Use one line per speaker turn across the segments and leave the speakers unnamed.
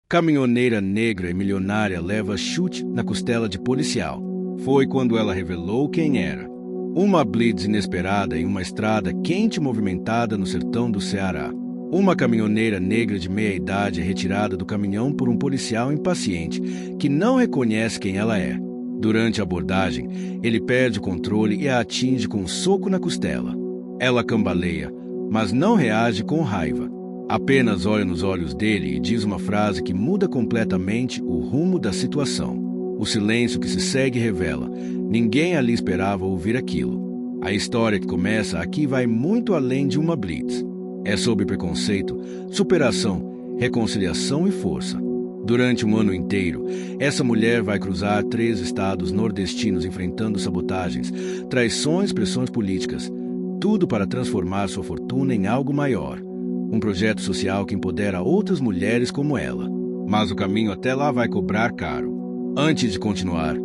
Caminhoneira negra e milionária leva chute na costela de policial. Foi quando ela revelou quem era. Uma blitz inesperada em uma estrada quente e movimentada no sertão do Ceará. Uma caminhoneira negra de meia-idade é retirada do caminhão por um policial impaciente que não reconhece quem ela é. Durante a abordagem, ele perde o controle e a atinge com um soco na costela. Ela cambaleia, mas não reage com raiva. Apenas olha nos olhos dele e diz uma frase que muda completamente o rumo da situação. O silêncio que se segue revela. Ninguém ali esperava ouvir aquilo. A história que começa aqui vai muito além de uma blitz. É sobre preconceito, superação, reconciliação e força. Durante um ano inteiro, essa mulher vai cruzar 3 estados nordestinos enfrentando sabotagens, traições, pressões políticas. Tudo para transformar sua fortuna em algo maior. Um projeto social que empodera outras mulheres como ela. Mas o caminho até lá vai cobrar caro. Antes de continuar,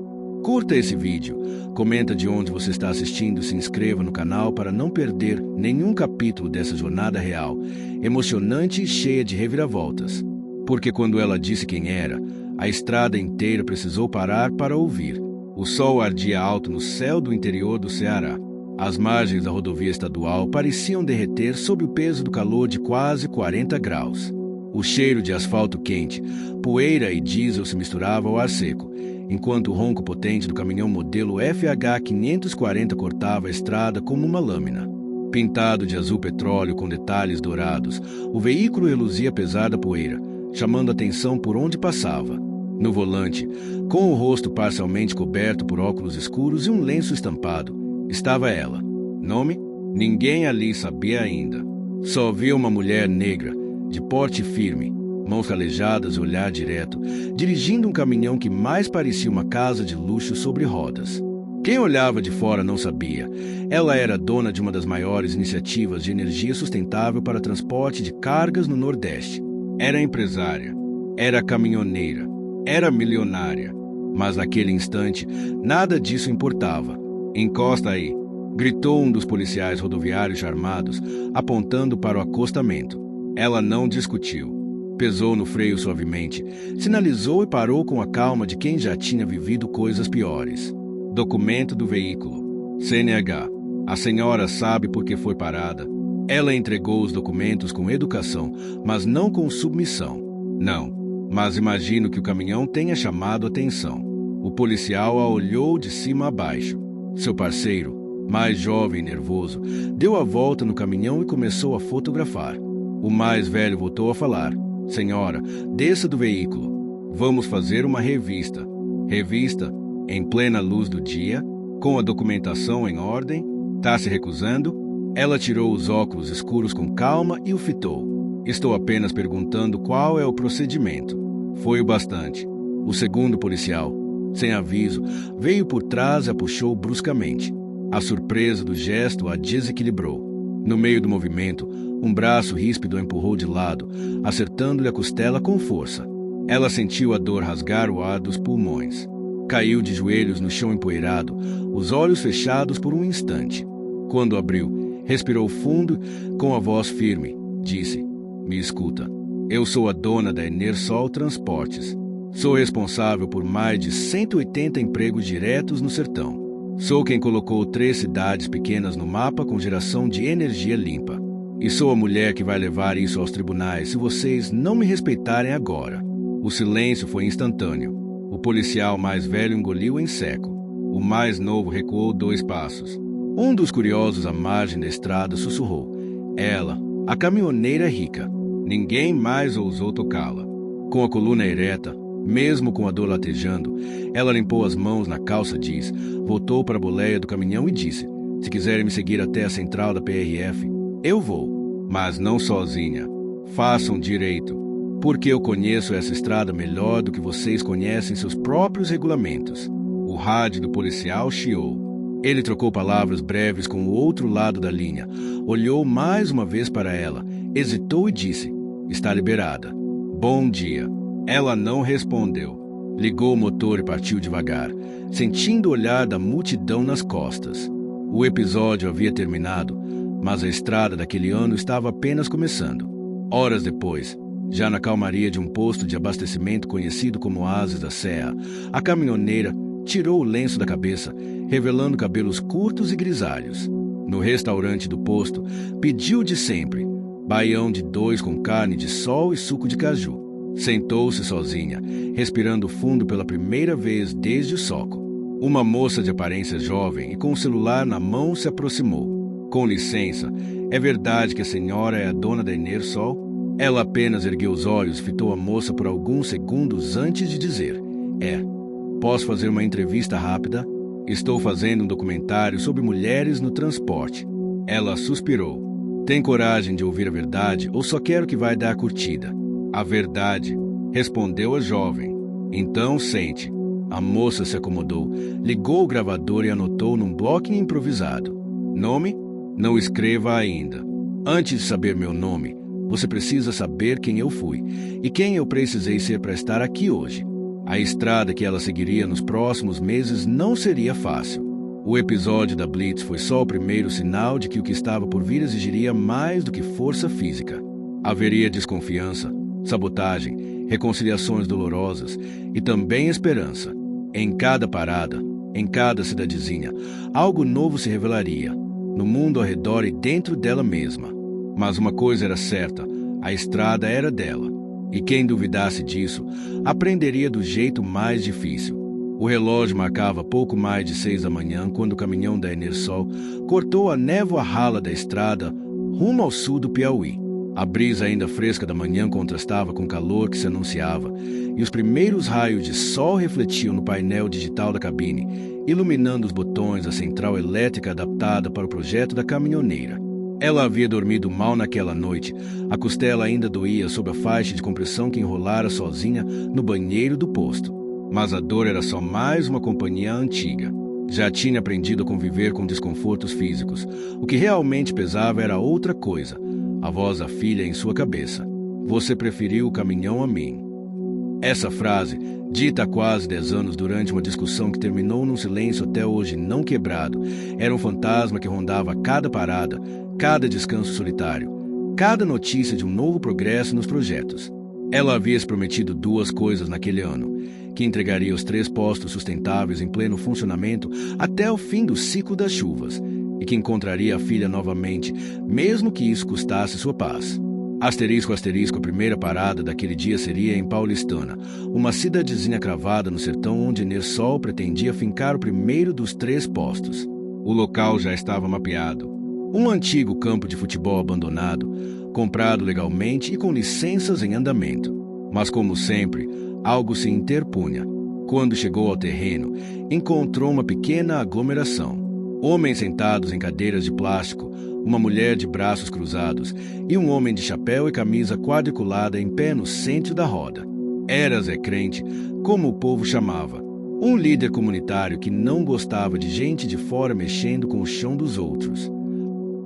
curta esse vídeo, comenta de onde você está assistindo e se inscreva no canal para não perder nenhum capítulo dessa jornada real, emocionante e cheia de reviravoltas. Porque quando ela disse quem era, a estrada inteira precisou parar para ouvir. O sol ardia alto no céu do interior do Ceará. As margens da rodovia estadual pareciam derreter sob o peso do calor de quase 40 graus. O cheiro de asfalto quente, poeira e diesel se misturavam ao ar seco, enquanto o ronco potente do caminhão modelo FH 540 cortava a estrada como uma lâmina. Pintado de azul petróleo com detalhes dourados, o veículo reluzia apesar da poeira, chamando atenção por onde passava. No volante, com o rosto parcialmente coberto por óculos escuros e um lenço estampado, estava ela. Nome? Ninguém ali sabia ainda. Só via uma mulher negra, de porte firme, mãos calejadas e olhar direto, dirigindo um caminhão que mais parecia uma casa de luxo sobre rodas. Quem olhava de fora não sabia. Ela era dona de uma das maiores iniciativas de energia sustentável para transporte de cargas no Nordeste. Era empresária, era caminhoneira, era milionária. Mas naquele instante, nada disso importava. "Encosta aí", gritou um dos policiais rodoviários armados, apontando para o acostamento. Ela não discutiu. Pesou no freio suavemente, sinalizou e parou com a calma de quem já tinha vivido coisas piores. Documento do veículo. CNH. A senhora sabe por que foi parada. Ela entregou os documentos com educação, mas não com submissão. Não, mas imagino que o caminhão tenha chamado atenção. O policial a olhou de cima a baixo. Seu parceiro, mais jovem e nervoso, deu a volta no caminhão e começou a fotografar. O mais velho voltou a falar. "Senhora, desça do veículo. Vamos fazer uma revista." Revista? Em plena luz do dia? Com a documentação em ordem? Tá se recusando? Ela tirou os óculos escuros com calma e o fitou. "Estou apenas perguntando qual é o procedimento." Foi o bastante. O segundo policial, sem aviso, veio por trás e a puxou bruscamente. A surpresa do gesto a desequilibrou. No meio do movimento, um braço ríspido a empurrou de lado, acertando-lhe a costela com força. Ela sentiu a dor rasgar o ar dos pulmões. Caiu de joelhos no chão empoeirado, os olhos fechados por um instante. Quando abriu, respirou fundo, com a voz firme, disse: "Me escuta. Eu sou a dona da Enersol Transportes. Sou responsável por mais de 180 empregos diretos no sertão. Sou quem colocou 3 cidades pequenas no mapa com geração de energia limpa. E sou a mulher que vai levar isso aos tribunais se vocês não me respeitarem agora." O silêncio foi instantâneo. O policial mais velho engoliu em seco. O mais novo recuou 2 passos. Um dos curiosos à margem da estrada sussurrou: "Ela, a caminhoneira rica." Ninguém mais ousou tocá-la. Com a coluna ereta, mesmo com a dor latejando, ela limpou as mãos na calça jeans, voltou para a boleia do caminhão e disse: "Se quiserem me seguir até a central da PRF, eu vou, mas não sozinha. Façam direito, porque eu conheço essa estrada melhor do que vocês conhecem seus próprios regulamentos." O rádio do policial chiou. Ele trocou palavras breves com o outro lado da linha, olhou mais uma vez para ela, hesitou e disse: "Está liberada. Bom dia." Ela não respondeu. Ligou o motor e partiu devagar, sentindo o olhar da multidão nas costas. O episódio havia terminado, mas a estrada daquele ano estava apenas começando. Horas depois, Já na calmaria de um posto de abastecimento conhecido como Oásis da Serra, a caminhoneira tirou o lenço da cabeça, revelando cabelos curtos e grisalhos. No restaurante do posto, pediu de sempre, baião de 2 com carne de sol e suco de caju. Sentou-se sozinha, respirando fundo pela primeira vez desde o soco. Uma moça de aparência jovem e com o celular na mão se aproximou. Com licença, é verdade que a senhora é a dona da Enersol? Ela apenas ergueu os olhos e fitou a moça por alguns segundos antes de dizer: É. Posso fazer uma entrevista rápida? Estou fazendo um documentário sobre mulheres no transporte. Ela suspirou. Tem coragem de ouvir a verdade ou só quer o que vai dar curtida? A verdade, respondeu a jovem. Então sente. A moça se acomodou, ligou o gravador e anotou num bloquinho improvisado. Nome? Não escreva ainda. Antes de saber meu nome, você precisa saber quem eu fui e quem eu precisei ser para estar aqui hoje. A estrada que ela seguiria nos próximos meses não seria fácil. O episódio da Blitz foi só o primeiro sinal de que o que estava por vir exigiria mais do que força física. Haveria desconfiança, sabotagem, reconciliações dolorosas e também esperança. Em cada parada, em cada cidadezinha, algo novo se revelaria, no mundo ao redor e dentro dela mesma. Mas uma coisa era certa, a estrada era dela. E quem duvidasse disso, aprenderia do jeito mais difícil. O relógio marcava pouco mais de 6 da manhã quando o caminhão da Enersol cortou a névoa rala da estrada rumo ao sul do Piauí. A brisa ainda fresca da manhã contrastava com o calor que se anunciava, e os primeiros raios de sol refletiam no painel digital da cabine, iluminando os botões da central elétrica adaptada para o projeto da caminhoneira. Ela havia dormido mal naquela noite. A costela ainda doía sob a faixa de compressão que enrolara sozinha no banheiro do posto. Mas a dor era só mais uma companhia antiga. Já tinha aprendido a conviver com desconfortos físicos. O que realmente pesava era outra coisa. A voz da filha em sua cabeça. Você preferiu o caminhão a mim. Essa frase, dita há quase 10 anos durante uma discussão que terminou num silêncio até hoje não quebrado, era um fantasma que rondava cada parada, cada descanso solitário, cada notícia de um novo progresso nos projetos. Ela havia se prometido 2 coisas naquele ano: que entregaria os 3 postos sustentáveis em pleno funcionamento até o fim do ciclo das chuvas, e que encontraria a filha novamente, mesmo que isso custasse sua paz. Asterisco, asterisco, a primeira parada daquele dia seria em Paulistana, uma cidadezinha cravada no sertão onde Enersol pretendia fincar o primeiro dos 3 postos. O local já estava mapeado. Um antigo campo de futebol abandonado, comprado legalmente e com licenças em andamento. Mas, como sempre, algo se interpunha. Quando chegou ao terreno, encontrou uma pequena aglomeração. Homens sentados em cadeiras de plástico, uma mulher de braços cruzados e um homem de chapéu e camisa quadriculada em pé no centro da roda. Era Zé Crente, como o povo chamava, um líder comunitário que não gostava de gente de fora mexendo com o chão dos outros.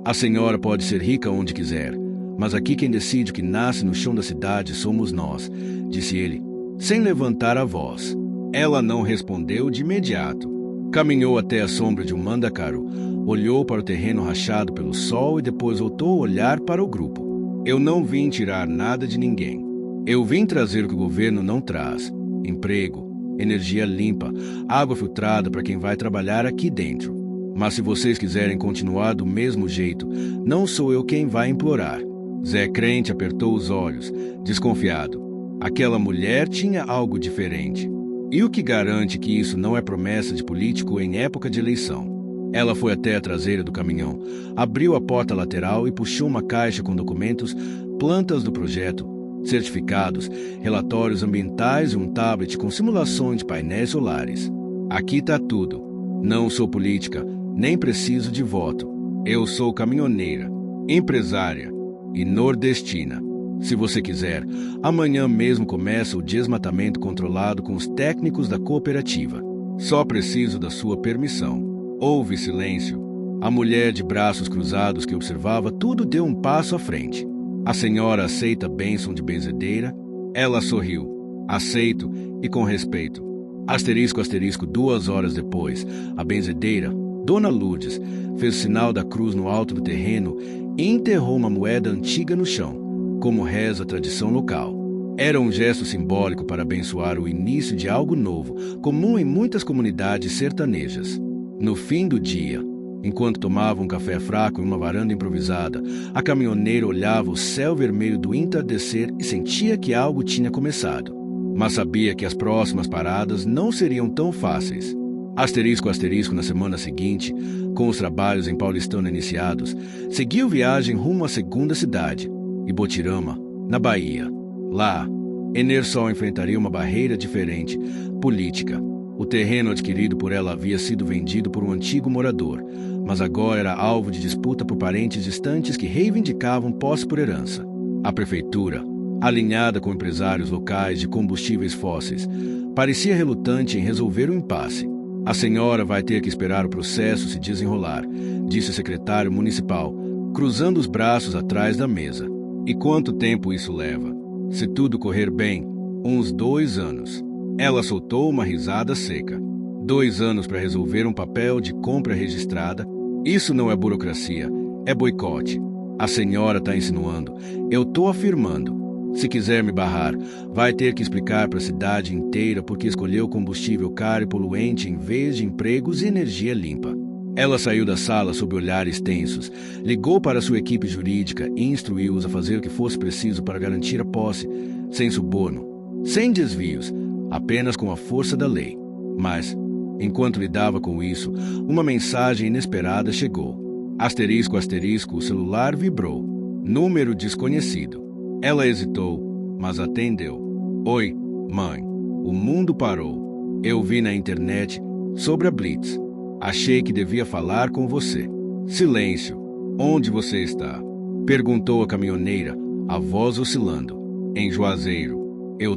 A senhora pode ser rica onde quiser, mas aqui quem decide o que nasce no chão da cidade somos nós, disse ele, sem levantar a voz. Ela não respondeu de imediato. Caminhou até a sombra de um mandacaru, olhou para o terreno rachado pelo sol e depois voltou a olhar para o grupo. Eu não vim tirar nada de ninguém. Eu vim trazer o que o governo não traz: emprego, energia limpa, água filtrada para quem vai trabalhar aqui dentro. Mas se vocês quiserem continuar do mesmo jeito, não sou eu quem vai implorar. Zé Crente apertou os olhos, desconfiado. Aquela mulher tinha algo diferente. E o que garante que isso não é promessa de político em época de eleição? Ela foi até a traseira do caminhão, abriu a porta lateral e puxou uma caixa com documentos, plantas do projeto, certificados, relatórios ambientais e um tablet com simulações de painéis solares. Aqui está tudo. Não sou política, nem preciso de voto. Eu sou caminhoneira, empresária e nordestina. Se você quiser, amanhã mesmo começa o desmatamento controlado com os técnicos da cooperativa. Só preciso da sua permissão. Houve silêncio. A mulher de braços cruzados que observava tudo deu um passo à frente. A senhora aceita a bênção de benzedeira? Ela sorriu. Aceito e com respeito. Asterisco, asterisco, 2 horas depois, a benzedeira, Dona Lourdes, fez o sinal da cruz no alto do terreno e enterrou uma moeda antiga no chão, como reza a tradição local. Era um gesto simbólico para abençoar o início de algo novo, comum em muitas comunidades sertanejas. No fim do dia, enquanto tomava um café fraco em uma varanda improvisada, a caminhoneira olhava o céu vermelho do entardecer e sentia que algo tinha começado. Mas sabia que as próximas paradas não seriam tão fáceis. Asterisco, na semana seguinte, com os trabalhos em Paulistana iniciados, seguiu viagem rumo à segunda cidade, Ibotirama, na Bahia. Lá, Enersol enfrentaria uma barreira diferente, política. O terreno adquirido por ela havia sido vendido por um antigo morador, mas agora era alvo de disputa por parentes distantes que reivindicavam posse por herança. A prefeitura, alinhada com empresários locais de combustíveis fósseis, parecia relutante em resolver o impasse. A senhora vai ter que esperar o processo se desenrolar, disse o secretário municipal, cruzando os braços atrás da mesa. E quanto tempo isso leva? Se tudo correr bem, uns 2 anos. Ela soltou uma risada seca. 2 anos para resolver um papel de compra registrada? Isso não é burocracia, é boicote. A senhora está insinuando. Eu estou afirmando. Se quiser me barrar, vai ter que explicar para a cidade inteira porque escolheu combustível caro e poluente em vez de empregos e energia limpa. Ela saiu da sala sob olhares tensos, ligou para sua equipe jurídica e instruiu-os a fazer o que fosse preciso para garantir a posse, sem suborno, sem desvios, apenas com a força da lei. Mas, enquanto lidava com isso, uma mensagem inesperada chegou. Asterisco, o celular vibrou. Número desconhecido. Ela hesitou, mas atendeu. Oi, mãe. O mundo parou. Eu vi na internet sobre a Blitz. Achei que devia falar com você. Silêncio. Onde você está? Perguntou a caminhoneira, a voz oscilando. Em Juazeiro. Eu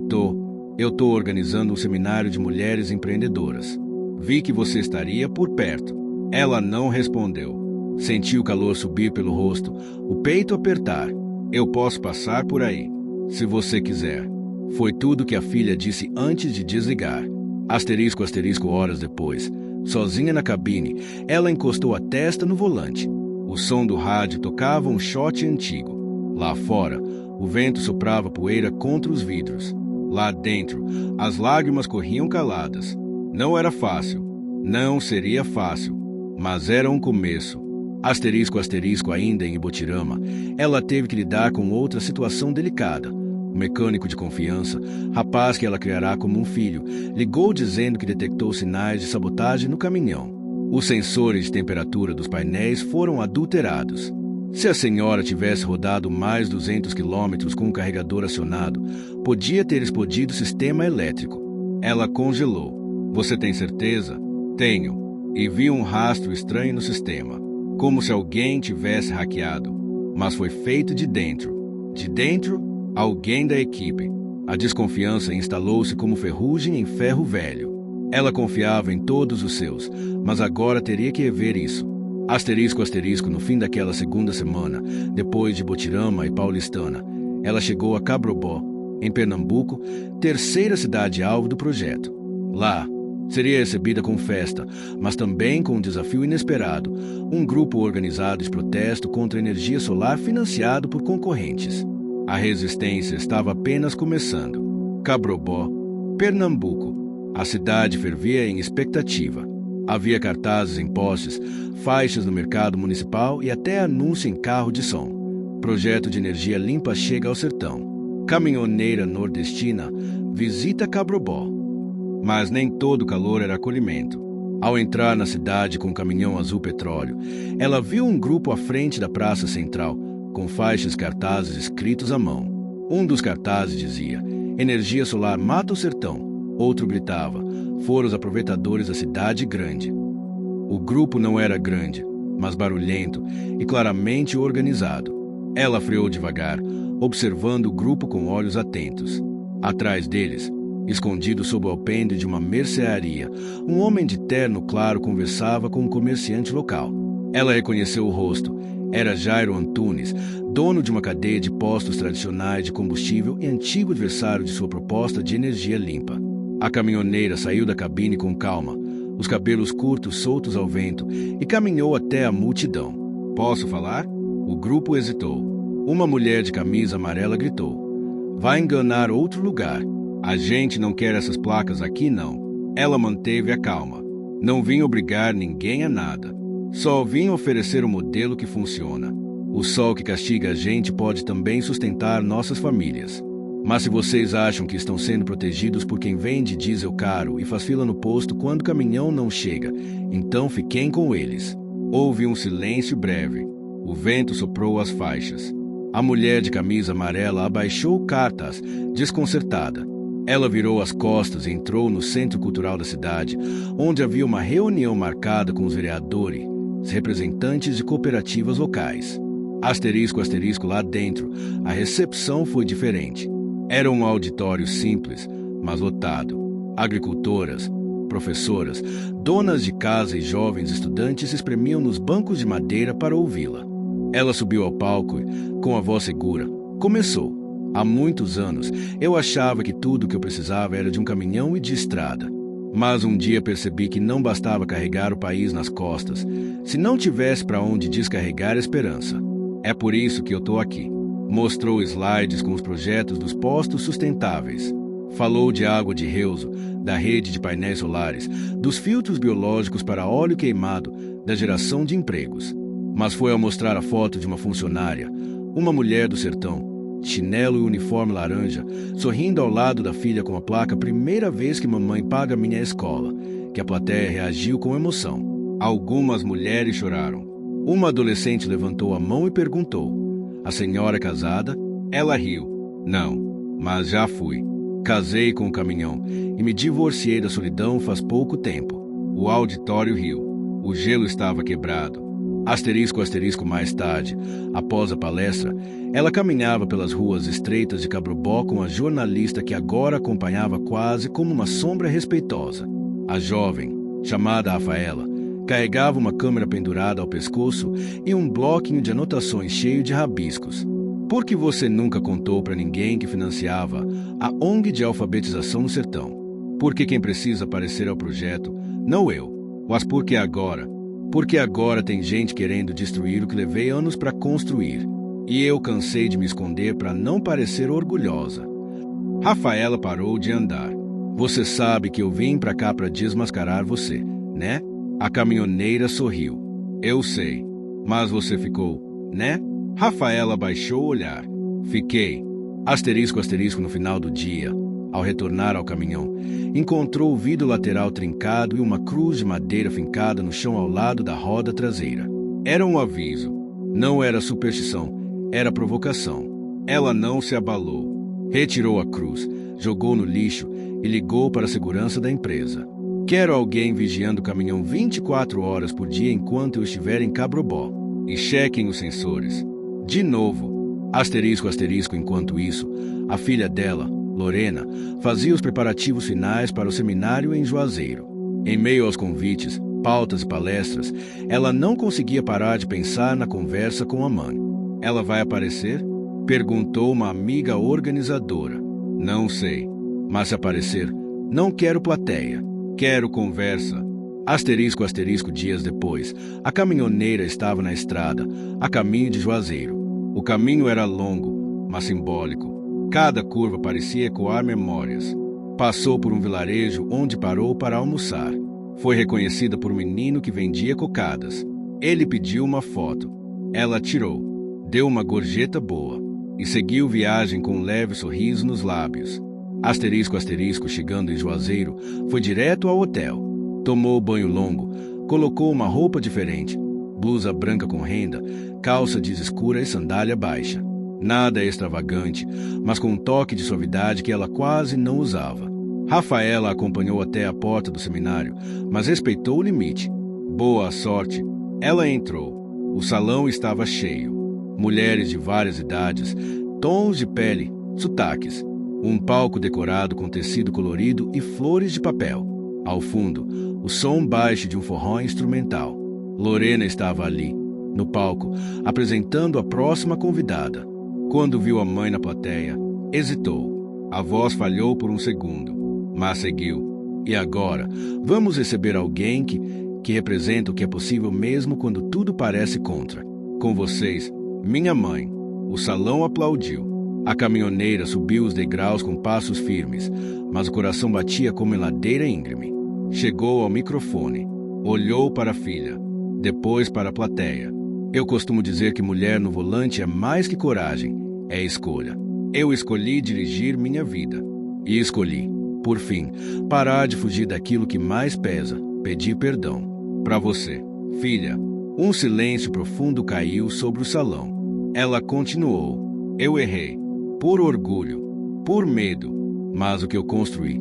tô organizando um seminário de mulheres empreendedoras. Vi que você estaria por perto. Ela não respondeu. Senti o calor subir pelo rosto, o peito apertar. Eu posso passar por aí, se você quiser. Foi tudo que a filha disse antes de desligar. Asterisco, horas depois. Sozinha na cabine, ela encostou a testa no volante. O som do rádio tocava um shot antigo. Lá fora, o vento soprava poeira contra os vidros. Lá dentro, as lágrimas corriam caladas. Não era fácil. Não seria fácil. Mas era um começo. Asterisco, ainda em Ibotirama, ela teve que lidar com outra situação delicada. O mecânico de confiança, rapaz que ela criará como um filho, ligou dizendo que detectou sinais de sabotagem no caminhão. Os sensores de temperatura dos painéis foram adulterados. Se a senhora tivesse rodado mais 200 quilômetros com o carregador acionado, podia ter explodido o sistema elétrico. Ela congelou. Você tem certeza? Tenho. E vi um rastro estranho no sistema. Como se alguém tivesse hackeado. Mas foi feito de dentro. De dentro, alguém da equipe. A desconfiança instalou-se como ferrugem em ferro velho. Ela confiava em todos os seus, mas agora teria que rever isso. Asterisco, no fim daquela segunda semana, depois de Ibotirama e Paulistana, ela chegou a Cabrobó, em Pernambuco, terceira cidade-alvo do projeto. Lá, seria recebida com festa, mas também com um desafio inesperado, um grupo organizado de protesto contra a energia solar financiado por concorrentes. A resistência estava apenas começando. Cabrobó, Pernambuco. A cidade fervia em expectativa. Havia cartazes em postes, faixas no mercado municipal e até anúncio em carro de som. Projeto de energia limpa chega ao sertão. Caminhoneira nordestina visita Cabrobó. Mas nem todo calor era acolhimento. Ao entrar na cidade com um caminhão azul petróleo, ela viu um grupo à frente da praça central, com faixas e cartazes escritos à mão. Um dos cartazes dizia: "Energia solar mata o sertão." Outro gritava: "Foram os aproveitadores da cidade grande." O grupo não era grande, mas barulhento e claramente organizado. Ela freou devagar, observando o grupo com olhos atentos. Atrás deles, escondido sob o alpendre de uma mercearia, um homem de terno claro conversava com um comerciante local. Ela reconheceu o rosto. Era Jairo Antunes, dono de uma cadeia de postos tradicionais de combustível e antigo adversário de sua proposta de energia limpa. A caminhoneira saiu da cabine com calma, os cabelos curtos soltos ao vento, e caminhou até a multidão. "Posso falar?" O grupo hesitou. Uma mulher de camisa amarela gritou: "Vai enganar outro lugar. A gente não quer essas placas aqui, não." Ela manteve a calma. "Não vim obrigar ninguém a nada. Só vim oferecer um modelo que funciona. O sol que castiga a gente pode também sustentar nossas famílias. Mas se vocês acham que estão sendo protegidos por quem vende diesel caro e faz fila no posto quando o caminhão não chega, então fiquem com eles." Houve um silêncio breve. O vento soprou as faixas. A mulher de camisa amarela abaixou cartas, desconcertada. Ela virou as costas e entrou no centro cultural da cidade, onde havia uma reunião marcada com os vereadores, representantes de cooperativas locais. Asterisco, asterisco, lá dentro, a recepção foi diferente. Era um auditório simples, mas lotado. Agricultoras, professoras, donas de casa e jovens estudantes se espremiam nos bancos de madeira para ouvi-la. Ela subiu ao palco e, com a voz segura, começou. "Há muitos anos, eu achava que tudo o que eu precisava era de um caminhão e de estrada. Mas um dia percebi que não bastava carregar o país nas costas, se não tivesse para onde descarregar a esperança. É por isso que eu estou aqui." Mostrou slides com os projetos dos postos sustentáveis. Falou de água de reuso, da rede de painéis solares, dos filtros biológicos para óleo queimado, da geração de empregos. Mas foi ao mostrar a foto de uma funcionária, uma mulher do sertão, chinelo e uniforme laranja, sorrindo ao lado da filha com a placa "Primeira vez que mamãe paga minha escola", que a plateia reagiu com emoção. Algumas mulheres choraram. Uma adolescente levantou a mão e perguntou: "A senhora é casada?" Ela riu. "Não, mas já fui. Casei com um caminhão e me divorciei da solidão faz pouco tempo." O auditório riu. O gelo estava quebrado. Asterisco, asterisco, mais tarde, após a palestra, ela caminhava pelas ruas estreitas de Cabrobó com a jornalista que agora acompanhava quase como uma sombra respeitosa. A jovem, chamada Rafaela, carregava uma câmera pendurada ao pescoço e um bloquinho de anotações cheio de rabiscos. "Por que você nunca contou para ninguém que financiava a ONG de alfabetização no sertão? Porque quem precisa aparecer ao projeto, não eu. Mas porque agora? Porque agora tem gente querendo destruir o que levei anos para construir. E eu cansei de me esconder para não parecer orgulhosa." Rafaela parou de andar. "Você sabe que eu vim para cá para desmascarar você, né?" A caminhoneira sorriu. "Eu sei. Mas você ficou, né?" Rafaela baixou o olhar. "Fiquei." Asterisco, asterisco, no final do dia, ao retornar ao caminhão, encontrou o vidro lateral trincado e uma cruz de madeira fincada no chão ao lado da roda traseira. Era um aviso. Não era superstição, era provocação. Ela não se abalou. Retirou a cruz, jogou no lixo e ligou para a segurança da empresa. "Quero alguém vigiando o caminhão 24 horas por dia enquanto eu estiver em Cabrobó. E chequem os sensores." De novo, asterisco, asterisco, enquanto isso, a filha dela, Lorena, fazia os preparativos finais para o seminário em Juazeiro. Em meio aos convites, pautas e palestras, ela não conseguia parar de pensar na conversa com a mãe. "Ela vai aparecer?" perguntou uma amiga organizadora. "Não sei, mas se aparecer, não quero plateia, quero conversa." Asterisco, asterisco, dias depois, a caminhoneira estava na estrada, a caminho de Juazeiro. O caminho era longo, mas simbólico. Cada curva parecia ecoar memórias. Passou por um vilarejo onde parou para almoçar. Foi reconhecida por um menino que vendia cocadas. Ele pediu uma foto. Ela tirou, deu uma gorjeta boa e seguiu viagem com um leve sorriso nos lábios. Asterisco, asterisco, chegando em Juazeiro, foi direto ao hotel. Tomou banho longo, colocou uma roupa diferente, blusa branca com renda, calça jeans escura e sandália baixa. Nada extravagante, mas com um toque de suavidade que ela quase não usava. Rafaela a acompanhou até a porta do seminário, mas respeitou o limite. Boa sorte. Ela entrou. O salão estava cheio. Mulheres de várias idades, tons de pele, sotaques. Um palco decorado com tecido colorido e flores de papel. Ao fundo, o som baixo de um forró instrumental. Lorena estava ali, no palco, apresentando a próxima convidada. Quando viu a mãe na plateia, hesitou. A voz falhou por um segundo, mas seguiu. "E agora, vamos receber alguém que representa o que é possível mesmo quando tudo parece contra. Com vocês, minha mãe." O salão aplaudiu. A caminhoneira subiu os degraus com passos firmes, mas o coração batia como em ladeira íngreme. Chegou ao microfone. Olhou para a filha, depois para a plateia. Eu costumo dizer que mulher no volante é mais que coragem, é escolha. Eu escolhi dirigir minha vida. E escolhi, por fim, parar de fugir daquilo que mais pesa, pedir perdão. Para você, filha. Um silêncio profundo caiu sobre o salão. Ela continuou. Eu errei. Por orgulho, por medo. Mas o que eu construí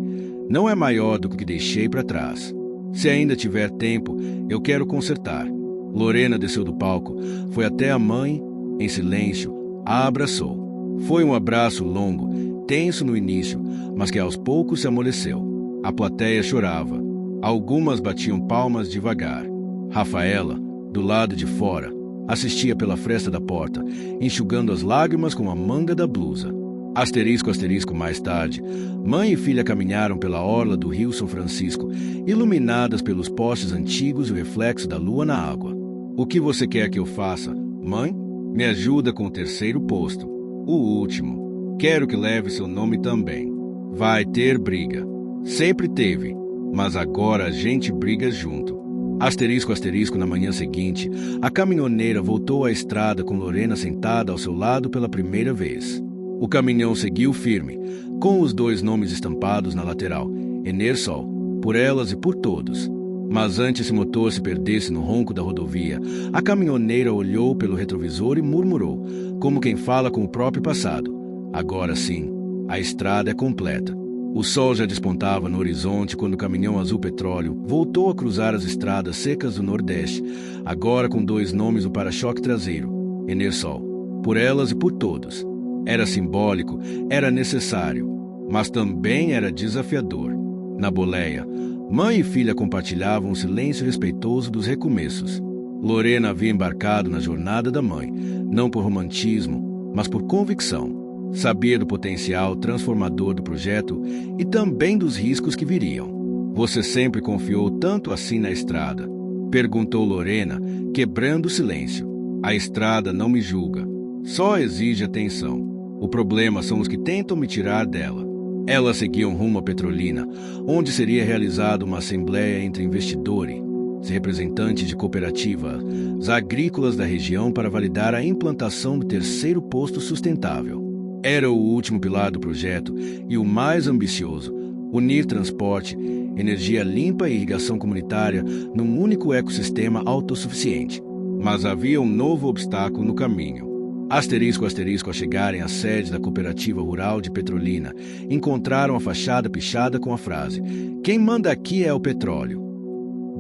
não é maior do que deixei para trás. Se ainda tiver tempo, eu quero consertar. Lorena desceu do palco, foi até a mãe, em silêncio, a abraçou. Foi um abraço longo, tenso no início, mas que aos poucos se amoleceu. A plateia chorava. Algumas batiam palmas devagar. Rafaela, do lado de fora, assistia pela fresta da porta, enxugando as lágrimas com a manga da blusa. Asterisco, asterisco, mais tarde, mãe e filha caminharam pela orla do rio São Francisco, iluminadas pelos postes antigos e o reflexo da lua na água. O que você quer que eu faça, mãe? Me ajuda com o terceiro posto. O último. Quero que leve seu nome também. Vai ter briga. Sempre teve, mas agora a gente briga junto. Asterisco, asterisco, na manhã seguinte, a caminhoneira voltou à estrada com Lorena sentada ao seu lado pela primeira vez. O caminhão seguiu firme, com os 2 nomes estampados na lateral, Enersol, por elas e por todos. Mas antes que o motor se perdesse no ronco da rodovia, a caminhoneira olhou pelo retrovisor e murmurou, como quem fala com o próprio passado. Agora sim, a estrada é completa. O sol já despontava no horizonte quando o caminhão azul petróleo voltou a cruzar as estradas secas do Nordeste, agora com 2 nomes no para-choque traseiro, Enersol, por elas e por todos. Era simbólico, era necessário, mas também era desafiador. Na boleia, mãe e filha compartilhavam o silêncio respeitoso dos recomeços. Lorena havia embarcado na jornada da mãe, não por romantismo, mas por convicção. Sabia do potencial transformador do projeto e também dos riscos que viriam. Você sempre confiou tanto assim na estrada? Perguntou Lorena, quebrando o silêncio. A estrada não me julga, só exige atenção. O problema são os que tentam me tirar dela. Elas seguiam rumo à Petrolina, onde seria realizada uma assembleia entre investidores, representantes de cooperativas agrícolas da região para validar a implantação do terceiro posto sustentável. Era o último pilar do projeto e o mais ambicioso, unir transporte, energia limpa e irrigação comunitária num único ecossistema autossuficiente. Mas havia um novo obstáculo no caminho. Asterisco, asterisco, ao chegarem à sede da Cooperativa Rural de Petrolina, encontraram a fachada pichada com a frase: "Quem manda aqui é o petróleo".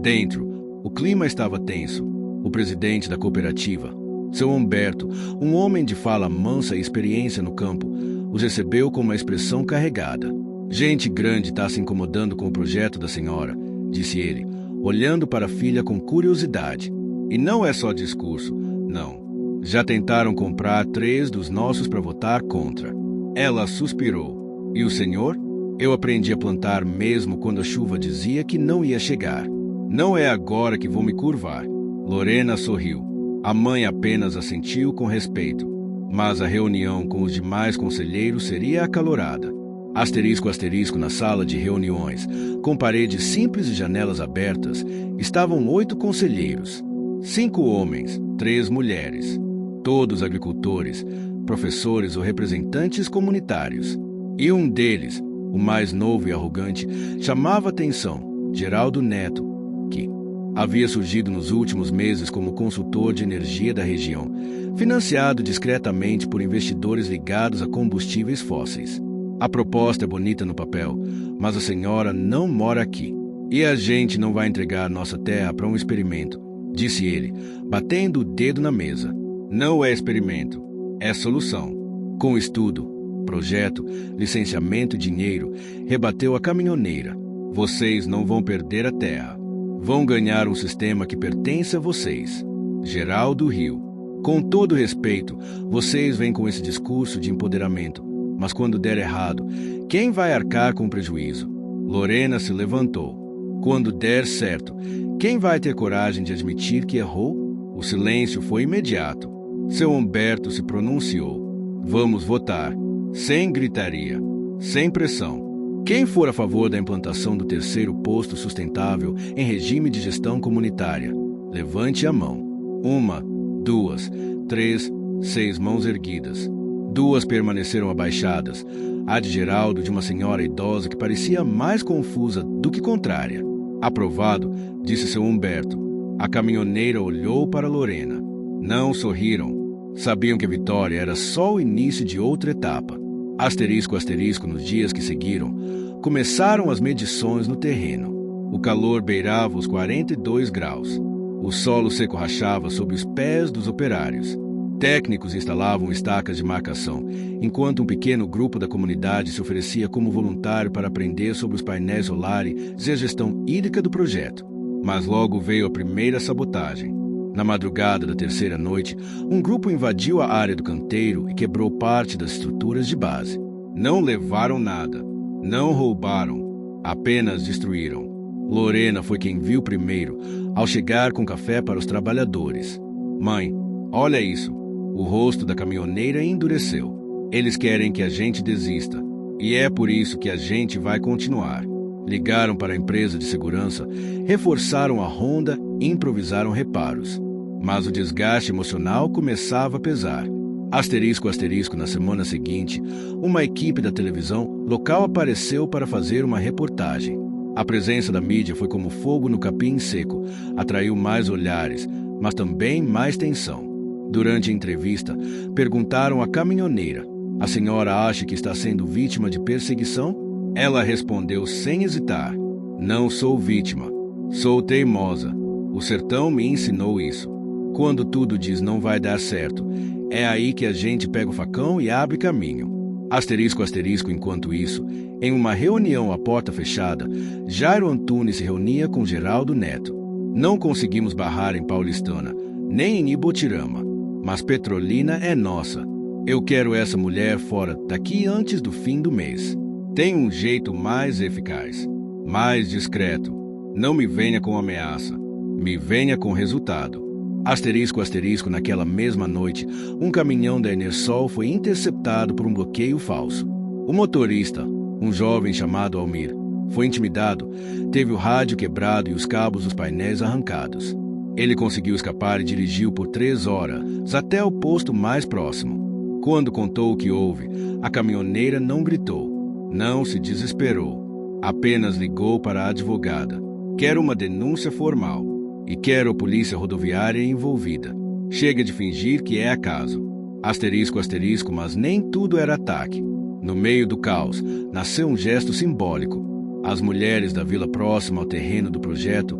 Dentro, o clima estava tenso. O presidente da cooperativa, seu Humberto, um homem de fala mansa e experiência no campo, os recebeu com uma expressão carregada. "Gente grande está se incomodando com o projeto da senhora", disse ele, olhando para a filha com curiosidade. "E não é só discurso, não. Já tentaram comprar 3 dos nossos para votar contra". Ela suspirou. "E o senhor? Eu aprendi a plantar mesmo quando a chuva dizia que não ia chegar. Não é agora que vou me curvar". Lorena sorriu. A mãe apenas assentiu com respeito, mas a reunião com os demais conselheiros seria acalorada. Asterisco, asterisco, na sala de reuniões, com paredes simples e janelas abertas, estavam 8 conselheiros, 5 homens, 3 mulheres, todos agricultores, professores ou representantes comunitários. E um deles, o mais novo e arrogante, chamava atenção, Geraldo Neto, que havia surgido nos últimos meses como consultor de energia da região, financiado discretamente por investidores ligados a combustíveis fósseis. "A proposta é bonita no papel, mas a senhora não mora aqui. E a gente não vai entregar nossa terra para um experimento", disse ele, batendo o dedo na mesa. "Não é experimento, é solução. Com estudo, projeto, licenciamento e dinheiro", rebateu a caminhoneira. "Vocês não vão perder a terra. Vão ganhar um sistema que pertence a vocês." Geraldo riu. "Com todo respeito, vocês vêm com esse discurso de empoderamento, mas quando der errado, quem vai arcar com o prejuízo?" Lorena se levantou. "Quando der certo, quem vai ter coragem de admitir que errou?" O silêncio foi imediato. Seu Humberto se pronunciou. Vamos votar. Sem gritaria. Sem pressão. Quem for a favor da implantação do terceiro posto sustentável em regime de gestão comunitária, levante a mão. 1, 2, 3, 6 mãos erguidas. 2 permaneceram abaixadas. A de Geraldo, de uma senhora idosa que parecia mais confusa do que contrária. Aprovado, disse seu Humberto. A caminhoneira olhou para Lorena. Não sorriram. Sabiam que a vitória era só o início de outra etapa. Asterisco, asterisco, nos dias que seguiram, começaram as medições no terreno. O calor beirava os 42 graus. O solo seco rachava sob os pés dos operários. Técnicos instalavam estacas de marcação, enquanto um pequeno grupo da comunidade se oferecia como voluntário para aprender sobre os painéis solares e a gestão hídrica do projeto. Mas logo veio a primeira sabotagem. Na madrugada da terceira noite, um grupo invadiu a área do canteiro e quebrou parte das estruturas de base. Não levaram nada, não roubaram, apenas destruíram. Lorena foi quem viu primeiro, ao chegar com café para os trabalhadores. Mãe, olha isso. O rosto da caminhoneira endureceu. Eles querem que a gente desista, e é por isso que a gente vai continuar. Ligaram para a empresa de segurança, reforçaram a ronda e improvisaram reparos. Mas o desgaste emocional começava a pesar. Asterisco, asterisco, na semana seguinte, uma equipe da televisão local apareceu para fazer uma reportagem. A presença da mídia foi como fogo no capim seco, atraiu mais olhares, mas também mais tensão. Durante a entrevista, perguntaram à caminhoneira: a senhora acha que está sendo vítima de perseguição? Ela respondeu sem hesitar: não sou vítima, sou teimosa. O sertão me ensinou isso. Quando tudo diz não vai dar certo, é aí que a gente pega o facão e abre caminho. Asterisco, asterisco, enquanto isso, em uma reunião à porta fechada, Jairo Antunes se reunia com Geraldo Neto. Não conseguimos barrar em Paulistana, nem em Ibotirama, mas Petrolina é nossa. Eu quero essa mulher fora daqui antes do fim do mês. Tem um jeito mais eficaz, mais discreto. Não me venha com ameaça, me venha com resultado. Asterisco, asterisco, naquela mesma noite, um caminhão da Enersol foi interceptado por um bloqueio falso. O motorista, um jovem chamado Almir, foi intimidado, teve o rádio quebrado e os cabos dos painéis arrancados. Ele conseguiu escapar e dirigiu por 3 horas até o posto mais próximo. Quando contou o que houve, a caminhoneira não gritou, não se desesperou, apenas ligou para a advogada. Quero uma denúncia formal. E quero a polícia rodoviária envolvida. Chega de fingir que é acaso. Asterisco, asterisco, mas nem tudo era ataque. No meio do caos, nasceu um gesto simbólico. As mulheres da vila próxima ao terreno do projeto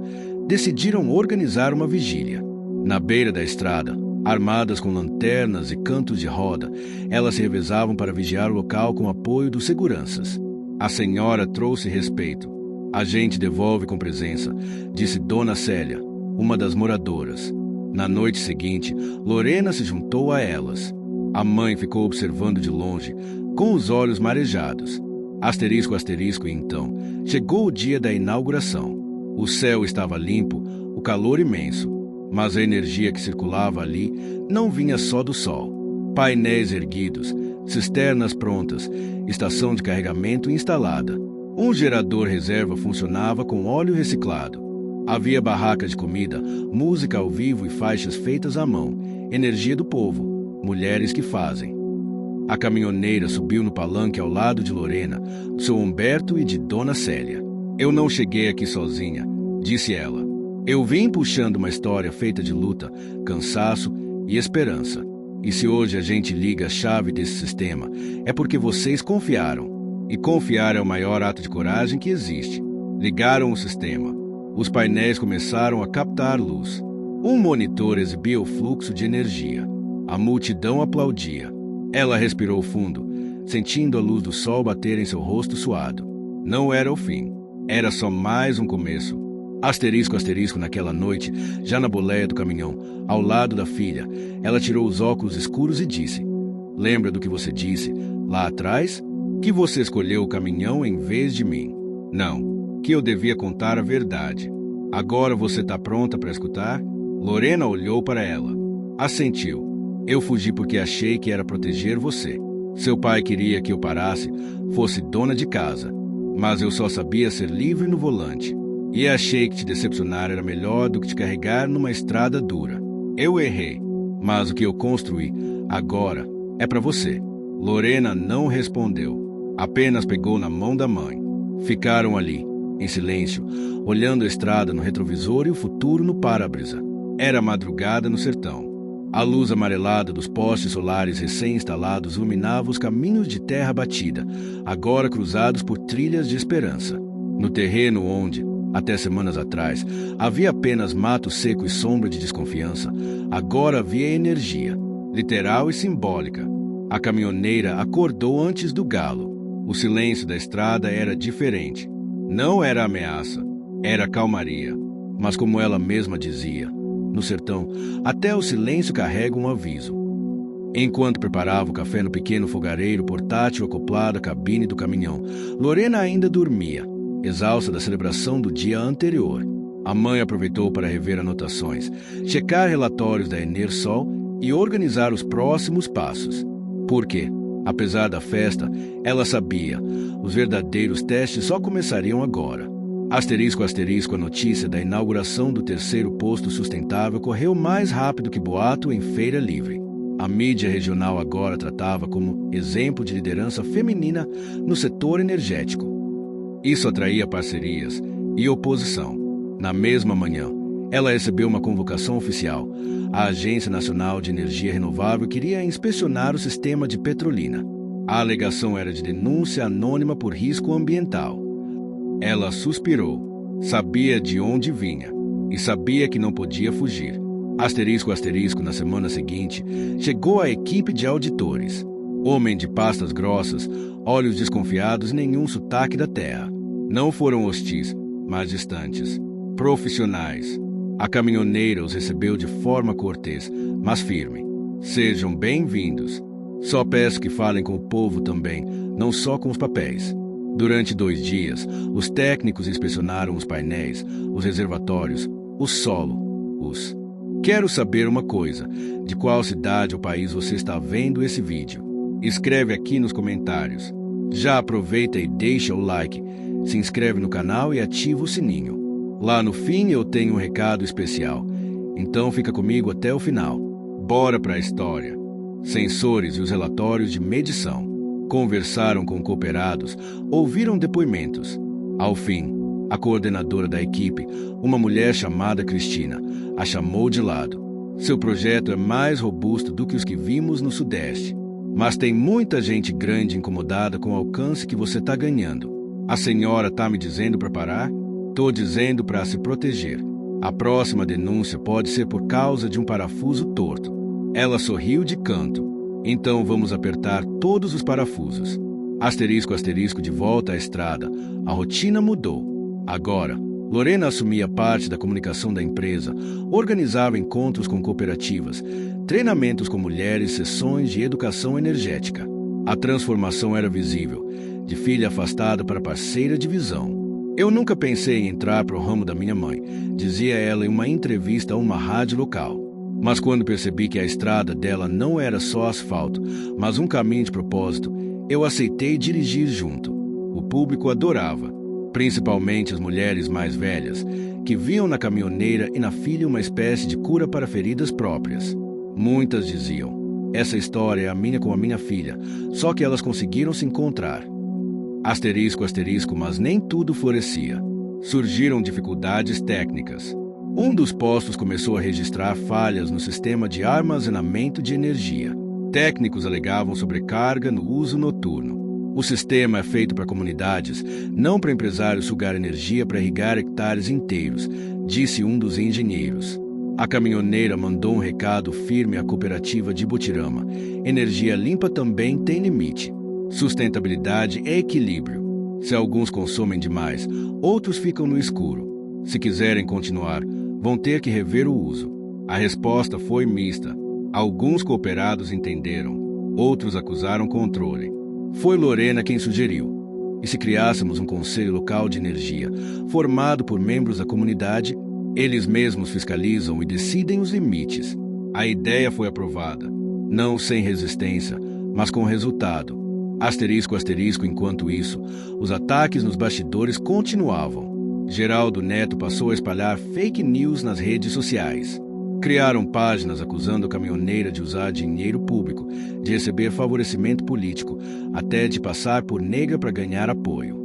decidiram organizar uma vigília. Na beira da estrada, armadas com lanternas e cantos de roda, elas se revezavam para vigiar o local com apoio dos seguranças. A senhora trouxe respeito. A gente devolve com presença, disse Dona Célia, uma das moradoras. Na noite seguinte, Lorena se juntou a elas. A mãe ficou observando de longe, com os olhos marejados. Asterisco, asterisco, e então chegou o dia da inauguração. O céu estava limpo, o calor imenso, mas a energia que circulava ali não vinha só do sol. Painéis erguidos, cisternas prontas, estação de carregamento instalada. Um gerador reserva funcionava com óleo reciclado. Havia barraca de comida, música ao vivo e faixas feitas à mão. Energia do povo, mulheres que fazem. A caminhoneira subiu no palanque ao lado de Lorena, do seu Humberto e de Dona Célia. Eu não cheguei aqui sozinha, disse ela. Eu vim puxando uma história feita de luta, cansaço e esperança. E se hoje a gente liga a chave desse sistema, é porque vocês confiaram. E confiar é o maior ato de coragem que existe. Ligaram o sistema. Os painéis começaram a captar luz. Um monitor exibia o fluxo de energia. A multidão aplaudia. Ela respirou fundo, sentindo a luz do sol bater em seu rosto suado. Não era o fim. Era só mais um começo. Asterisco, asterisco, naquela noite, já na boleia do caminhão, ao lado da filha, ela tirou os óculos escuros e disse: lembra do que você disse, lá atrás? Que você escolheu o caminhão em vez de mim. Não, que eu devia contar a verdade. Agora você está pronta para escutar? Lorena olhou para ela. Assentiu. Eu fugi porque achei que era proteger você. Seu pai queria que eu parasse, fosse dona de casa. Mas eu só sabia ser livre no volante. E achei que te decepcionar era melhor do que te carregar numa estrada dura. Eu errei, mas o que eu construí agora é para você. Lorena não respondeu. Apenas pegou na mão da mãe. Ficaram ali, em silêncio, olhando a estrada no retrovisor e o futuro no para-brisa. Era madrugada no sertão. A luz amarelada dos postes solares recém-instalados iluminava os caminhos de terra batida, agora cruzados por trilhas de esperança. No terreno onde, até semanas atrás, havia apenas mato seco e sombra de desconfiança, agora havia energia, literal e simbólica. A caminhoneira acordou antes do galo. O silêncio da estrada era diferente. Não era ameaça, era calmaria. Mas como ela mesma dizia, no sertão, até o silêncio carrega um aviso. Enquanto preparava o café no pequeno fogareiro portátil acoplado à cabine do caminhão, Lorena ainda dormia, exausta da celebração do dia anterior. A mãe aproveitou para rever anotações, checar relatórios da Enersol e organizar os próximos passos. Porque, apesar da festa, ela sabia, os verdadeiros testes só começariam agora. Asterisco, asterisco, a notícia da inauguração do terceiro posto sustentável correu mais rápido que boato em feira livre. A mídia regional agora tratava como exemplo de liderança feminina no setor energético. Isso atraía parcerias e oposição. Na mesma manhã, ela recebeu uma convocação oficial. A Agência Nacional de Energia Renovável queria inspecionar o sistema de Petrolina. A alegação era de denúncia anônima por risco ambiental. Ela suspirou. Sabia de onde vinha e sabia que não podia fugir. Asterisco, asterisco, na semana seguinte, chegou a equipe de auditores. Homem de pastas grossas, olhos desconfiados e nenhum sotaque da terra. Não foram hostis, mas distantes. Profissionais. A caminhoneira os recebeu de forma cortês, mas firme. Sejam bem-vindos. Só peço que falem com o povo também, não só com os papéis. Durante 2 dias, os técnicos inspecionaram os painéis, os reservatórios, o solo, Quero saber uma coisa, de qual cidade ou país você está vendo esse vídeo? Escreve aqui nos comentários. Já aproveita e deixa o like, se inscreve no canal e ativa o sininho. Lá no fim eu tenho um recado especial, então fica comigo até o final. Bora para a história. Sensores e os relatórios de medição. Conversaram com cooperados, ouviram depoimentos. Ao fim, a coordenadora da equipe, uma mulher chamada Cristina, a chamou de lado. Seu projeto é mais robusto do que os que vimos no Sudeste. Mas tem muita gente grande incomodada com o alcance que você está ganhando. A senhora está me dizendo para parar? Estou dizendo para se proteger. A próxima denúncia pode ser por causa de um parafuso torto. Ela sorriu de canto. Então vamos apertar todos os parafusos. Asterisco, asterisco, de volta à estrada. A rotina mudou. Agora, Lorena assumia parte da comunicação da empresa, organizava encontros com cooperativas, treinamentos com mulheres, sessões de educação energética. A transformação era visível, de filha afastada para parceira de visão. Eu nunca pensei em entrar para o ramo da minha mãe, dizia ela em uma entrevista a uma rádio local. Mas quando percebi que a estrada dela não era só asfalto, mas um caminho de propósito, eu aceitei dirigir junto. O público adorava, principalmente as mulheres mais velhas, que viam na caminhoneira e na filha uma espécie de cura para feridas próprias. Muitas diziam, essa história é a minha com a minha filha, só que elas conseguiram se encontrar. Asterisco, asterisco, mas nem tudo florescia. Surgiram dificuldades técnicas. Um dos postos começou a registrar falhas no sistema de armazenamento de energia. Técnicos alegavam sobrecarga no uso noturno. O sistema é feito para comunidades, não para empresários sugar energia para irrigar hectares inteiros, disse um dos engenheiros. A caminhoneira mandou um recado firme à cooperativa de Butirama. Energia limpa também tem limite. Sustentabilidade é equilíbrio. Se alguns consomem demais, outros ficam no escuro. Se quiserem continuar, vão ter que rever o uso. A resposta foi mista. Alguns cooperados entenderam, outros acusaram controle. Foi Lorena quem sugeriu. E se criássemos um conselho local de energia, formado por membros da comunidade, eles mesmos fiscalizam e decidem os limites. A ideia foi aprovada. Não sem resistência, mas com resultado. Asterisco, asterisco, enquanto isso, os ataques nos bastidores continuavam. Geraldo Neto passou a espalhar fake news nas redes sociais. Criaram páginas acusando a caminhoneira de usar dinheiro público, de receber favorecimento político, até de passar por negra para ganhar apoio.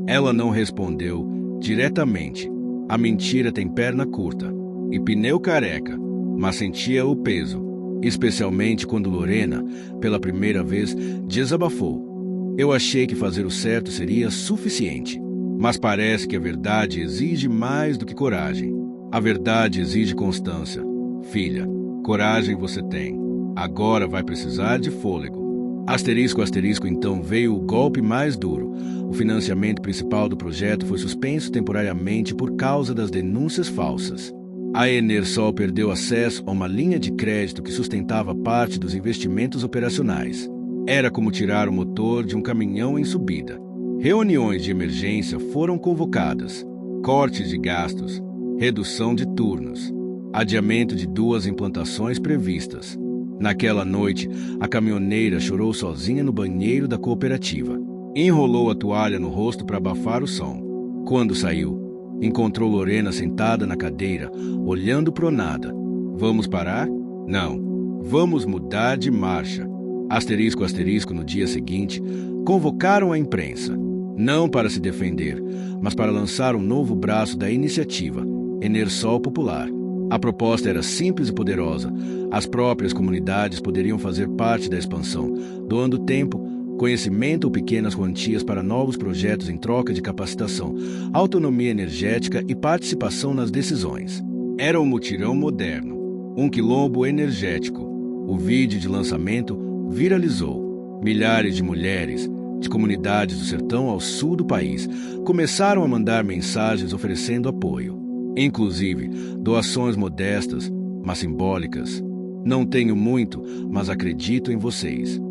Ela não respondeu diretamente. A mentira tem perna curta e pneu careca, mas sentia o peso, especialmente quando Lorena, pela primeira vez, desabafou. Eu achei que fazer o certo seria suficiente, mas parece que a verdade exige mais do que coragem. A verdade exige constância. Filha, coragem você tem. Agora vai precisar de fôlego. Asterisco, asterisco, então veio o golpe mais duro. O financiamento principal do projeto foi suspenso temporariamente por causa das denúncias falsas. A Enersol perdeu acesso a uma linha de crédito que sustentava parte dos investimentos operacionais. Era como tirar o motor de um caminhão em subida. Reuniões de emergência foram convocadas. Cortes de gastos, redução de turnos, adiamento de 2 implantações previstas. Naquela noite, a caminhoneira chorou sozinha no banheiro da cooperativa. Enrolou a toalha no rosto para abafar o som. Quando saiu, encontrou Lorena sentada na cadeira, olhando pro nada. Vamos parar? Não. Vamos mudar de marcha. Asterisco, asterisco, no dia seguinte, convocaram a imprensa. Não para se defender, mas para lançar um novo braço da iniciativa, Enersol Popular. A proposta era simples e poderosa. As próprias comunidades poderiam fazer parte da expansão, doando tempo, conhecimento ou pequenas quantias para novos projetos em troca de capacitação, autonomia energética e participação nas decisões. Era um mutirão moderno, um quilombo energético. O vídeo de lançamento viralizou. Milhares de mulheres, de comunidades do sertão ao sul do país, começaram a mandar mensagens oferecendo apoio. Inclusive, doações modestas, mas simbólicas. Não tenho muito, mas acredito em vocês.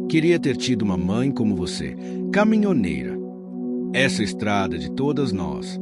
Queria ter tido uma mãe como você, caminhoneira. Essa estrada de todas nós.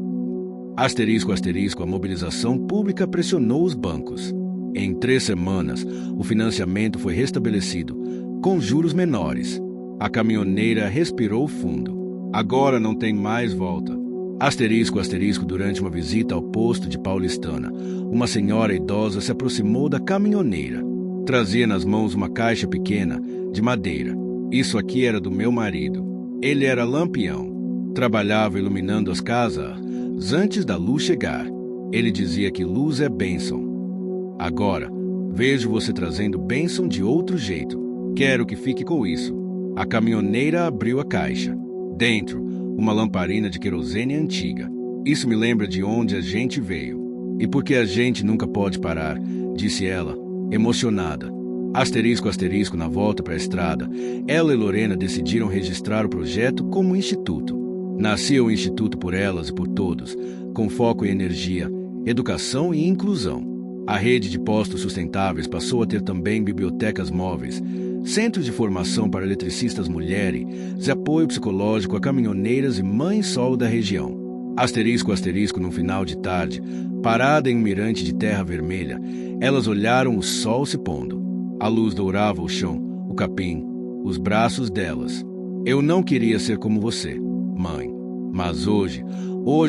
Asterisco, asterisco, a mobilização pública pressionou os bancos. Em 3 semanas, o financiamento foi restabelecido, com juros menores. A caminhoneira respirou fundo. Agora não tem mais volta. Asterisco, asterisco, durante uma visita ao posto de Paulistana, uma senhora idosa se aproximou da caminhoneira. Trazia nas mãos uma caixa pequena, de madeira. Isso aqui era do meu marido. Ele era lampião. Trabalhava iluminando as casas antes da luz chegar. Ele dizia que luz é bênção. Agora, vejo você trazendo bênção de outro jeito. Quero que fique com isso. A caminhoneira abriu a caixa. Dentro, uma lamparina de querosene antiga. Isso me lembra de onde a gente veio. E porque a gente nunca pode parar, disse ela, emocionada. Asterisco, asterisco, na volta para a estrada, ela e Lorena decidiram registrar o projeto como instituto. Nascia o Instituto por Elas e por Todos, com foco em energia, educação e inclusão. A rede de postos sustentáveis passou a ter também bibliotecas móveis, centros de formação para eletricistas mulheres e apoio psicológico a caminhoneiras e mães solo da região. Asterisco, asterisco, no final de tarde, parada em um mirante de terra vermelha, elas olharam o sol se pondo. A luz dourava o chão, o capim, os braços delas. Eu não queria ser como você, mãe, mas hoje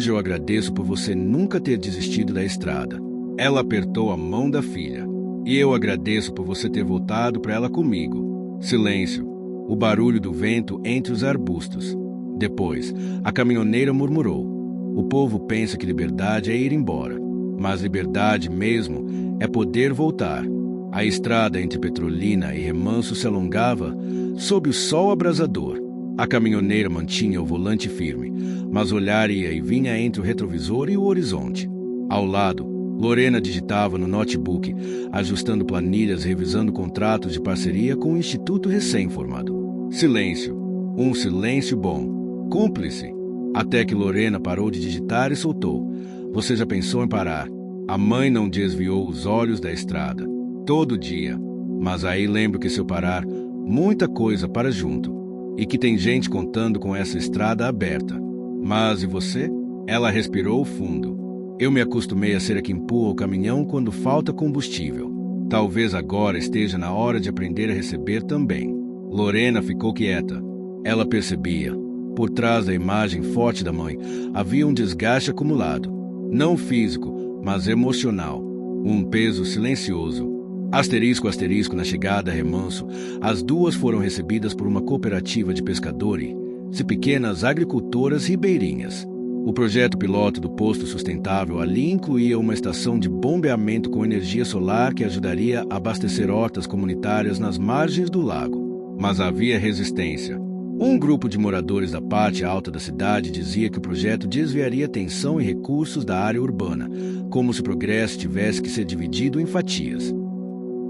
eu agradeço por você nunca ter desistido da estrada. Ela apertou a mão da filha. E eu agradeço por você ter voltado para ela comigo. Silêncio. O barulho do vento entre os arbustos. Depois, a caminhoneira murmurou. O povo pensa que liberdade é ir embora. Mas liberdade mesmo é poder voltar. A estrada entre Petrolina e Remanso se alongava sob o sol abrasador. A caminhoneira mantinha o volante firme, mas o olhar ia e vinha entre o retrovisor e o horizonte. Ao lado, Lorena digitava no notebook, ajustando planilhas e revisando contratos de parceria com o instituto recém-formado. Silêncio. Um silêncio bom. Cúmplice. Até que Lorena parou de digitar e soltou. Você já pensou em parar? A mãe não desviou os olhos da estrada. Todo dia. Mas aí lembro que se eu parar, muita coisa para junto. E que tem gente contando com essa estrada aberta. Mas e você? Ela respirou fundo. Eu me acostumei a ser a que empurra o caminhão quando falta combustível. Talvez agora esteja na hora de aprender a receber também. Lorena ficou quieta. Ela percebia. Por trás da imagem forte da mãe, havia um desgaste acumulado. Não físico, mas emocional. Um peso silencioso. Asterisco, asterisco, na chegada a Remanso, as duas foram recebidas por uma cooperativa de pescadores e pequenas agricultoras ribeirinhas. O projeto piloto do posto sustentável ali incluía uma estação de bombeamento com energia solar que ajudaria a abastecer hortas comunitárias nas margens do lago. Mas havia resistência. Um grupo de moradores da parte alta da cidade dizia que o projeto desviaria atenção e recursos da área urbana, como se o progresso tivesse que ser dividido em fatias.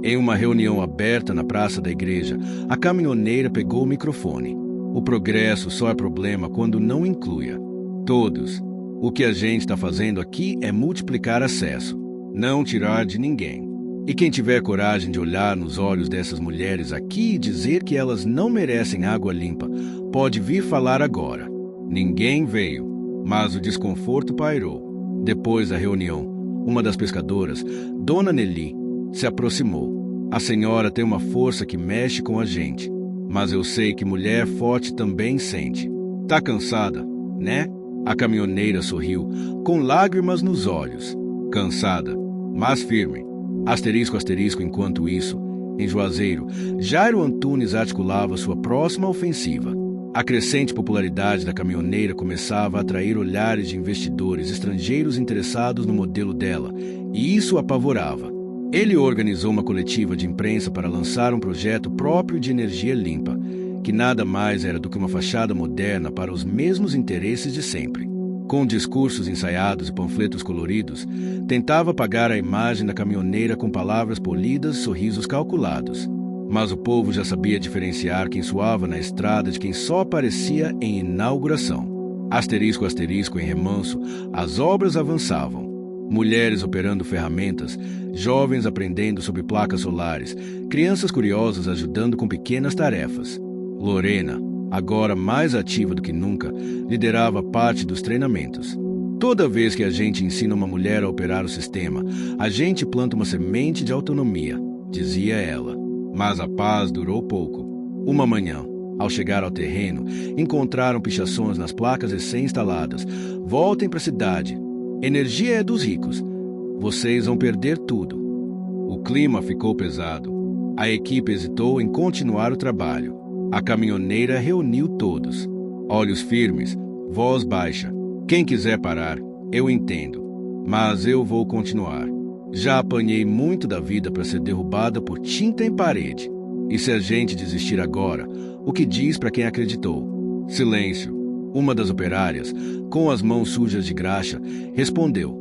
Em uma reunião aberta na praça da igreja, a caminhoneira pegou o microfone. O progresso só é problema quando não inclui todos. O que a gente está fazendo aqui é multiplicar acesso, não tirar de ninguém. E quem tiver coragem de olhar nos olhos dessas mulheres aqui e dizer que elas não merecem água limpa, pode vir falar agora. Ninguém veio, mas o desconforto pairou. Depois da reunião, uma das pescadoras, Dona Nelly, se aproximou. A senhora tem uma força que mexe com a gente, mas eu sei que mulher forte também sente. Tá cansada, né? A caminhoneira sorriu, com lágrimas nos olhos. Cansada, mas firme. Asterisco, asterisco, enquanto isso, em Juazeiro, Jairo Antunes articulava sua próxima ofensiva. A crescente popularidade da caminhoneira começava a atrair olhares de investidores estrangeiros interessados no modelo dela, e isso o apavorava. Ele organizou uma coletiva de imprensa para lançar um projeto próprio de energia limpa, que nada mais era do que uma fachada moderna para os mesmos interesses de sempre. Com discursos ensaiados e panfletos coloridos, tentava apagar a imagem da caminhoneira com palavras polidas e sorrisos calculados. Mas o povo já sabia diferenciar quem suava na estrada de quem só aparecia em inauguração. Asterisco, asterisco, em Remanso, as obras avançavam. Mulheres operando ferramentas, jovens aprendendo sobre placas solares, crianças curiosas ajudando com pequenas tarefas. Lorena, agora mais ativa do que nunca, liderava parte dos treinamentos. Toda vez que a gente ensina uma mulher a operar o sistema, a gente planta uma semente de autonomia, dizia ela. Mas a paz durou pouco. Uma manhã, ao chegar ao terreno, encontraram pichações nas placas recém-instaladas. Voltem para a cidade. Energia é dos ricos. Vocês vão perder tudo. O clima ficou pesado. A equipe hesitou em continuar o trabalho. A caminhoneira reuniu todos. Olhos firmes, voz baixa. Quem quiser parar, eu entendo. Mas eu vou continuar. Já apanhei muito da vida para ser derrubada por tinta em parede. E se a gente desistir agora, o que diz para quem acreditou? Silêncio. Uma das operárias, com as mãos sujas de graxa, respondeu.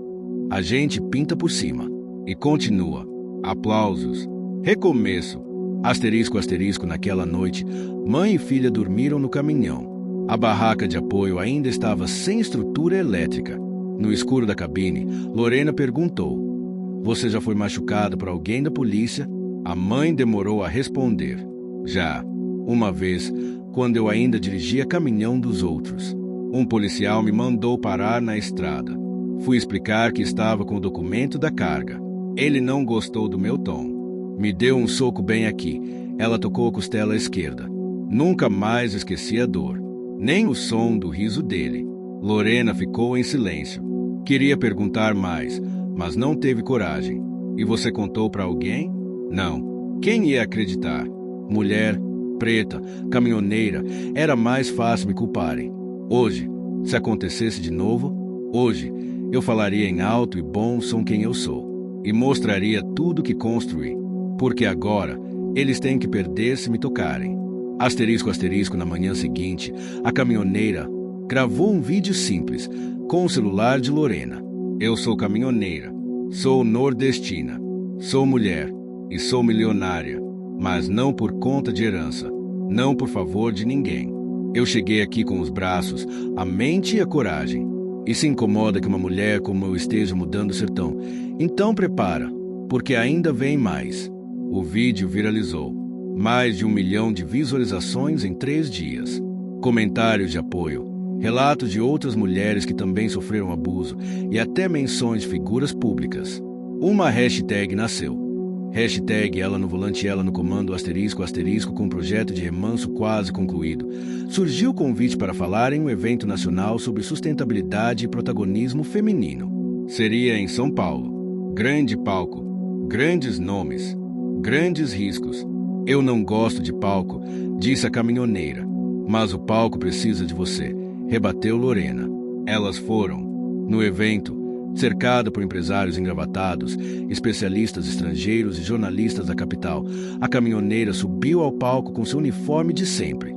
A gente pinta por cima. E continua. Aplausos. Recomeço. Asterisco, asterisco, naquela noite, mãe e filha dormiram no caminhão. A barraca de apoio ainda estava sem estrutura elétrica. No escuro da cabine, Lorena perguntou. Você já foi machucado por alguém da polícia? A mãe demorou a responder. Já. Uma vez, quando eu ainda dirigia caminhão dos outros. Um policial me mandou parar na estrada. Fui explicar que estava com o documento da carga. Ele não gostou do meu tom. Me deu um soco bem aqui. Ela tocou a costela esquerda. Nunca mais esqueci a dor. Nem o som do riso dele. Lorena ficou em silêncio. Queria perguntar mais, mas não teve coragem. E você contou para alguém? Não. Quem ia acreditar? Mulher, preta, caminhoneira, era mais fácil me culparem. Hoje, se acontecesse de novo, hoje, eu falaria em alto e bom som quem eu sou. E mostraria tudo que construí. Porque agora, eles têm que perder se me tocarem. Asterisco, asterisco, na manhã seguinte, a caminhoneira gravou um vídeo simples, com o celular de Lorena. Eu sou caminhoneira, sou nordestina, sou mulher e sou milionária, mas não por conta de herança, não por favor de ninguém. Eu cheguei aqui com os braços, a mente e a coragem. E se incomoda que uma mulher como eu esteja mudando o sertão, então prepara, porque ainda vem mais. O vídeo viralizou. Mais de 1 milhão de visualizações em 3 dias. Comentários de apoio, relatos de outras mulheres que também sofreram abuso e até menções de figuras públicas. Uma hashtag nasceu. Hashtag ela no volante, ela no comando, asterisco, asterisco, com projeto de remanso quase concluído. Surgiu o convite para falar em um evento nacional sobre sustentabilidade e protagonismo feminino. Seria em São Paulo. Grande palco, grandes nomes, grandes riscos. Eu não gosto de palco, disse a caminhoneira. Mas o palco precisa de você, rebateu Lorena. Elas foram. No evento, cercada por empresários engravatados, especialistas estrangeiros e jornalistas da capital, a caminhoneira subiu ao palco com seu uniforme de sempre.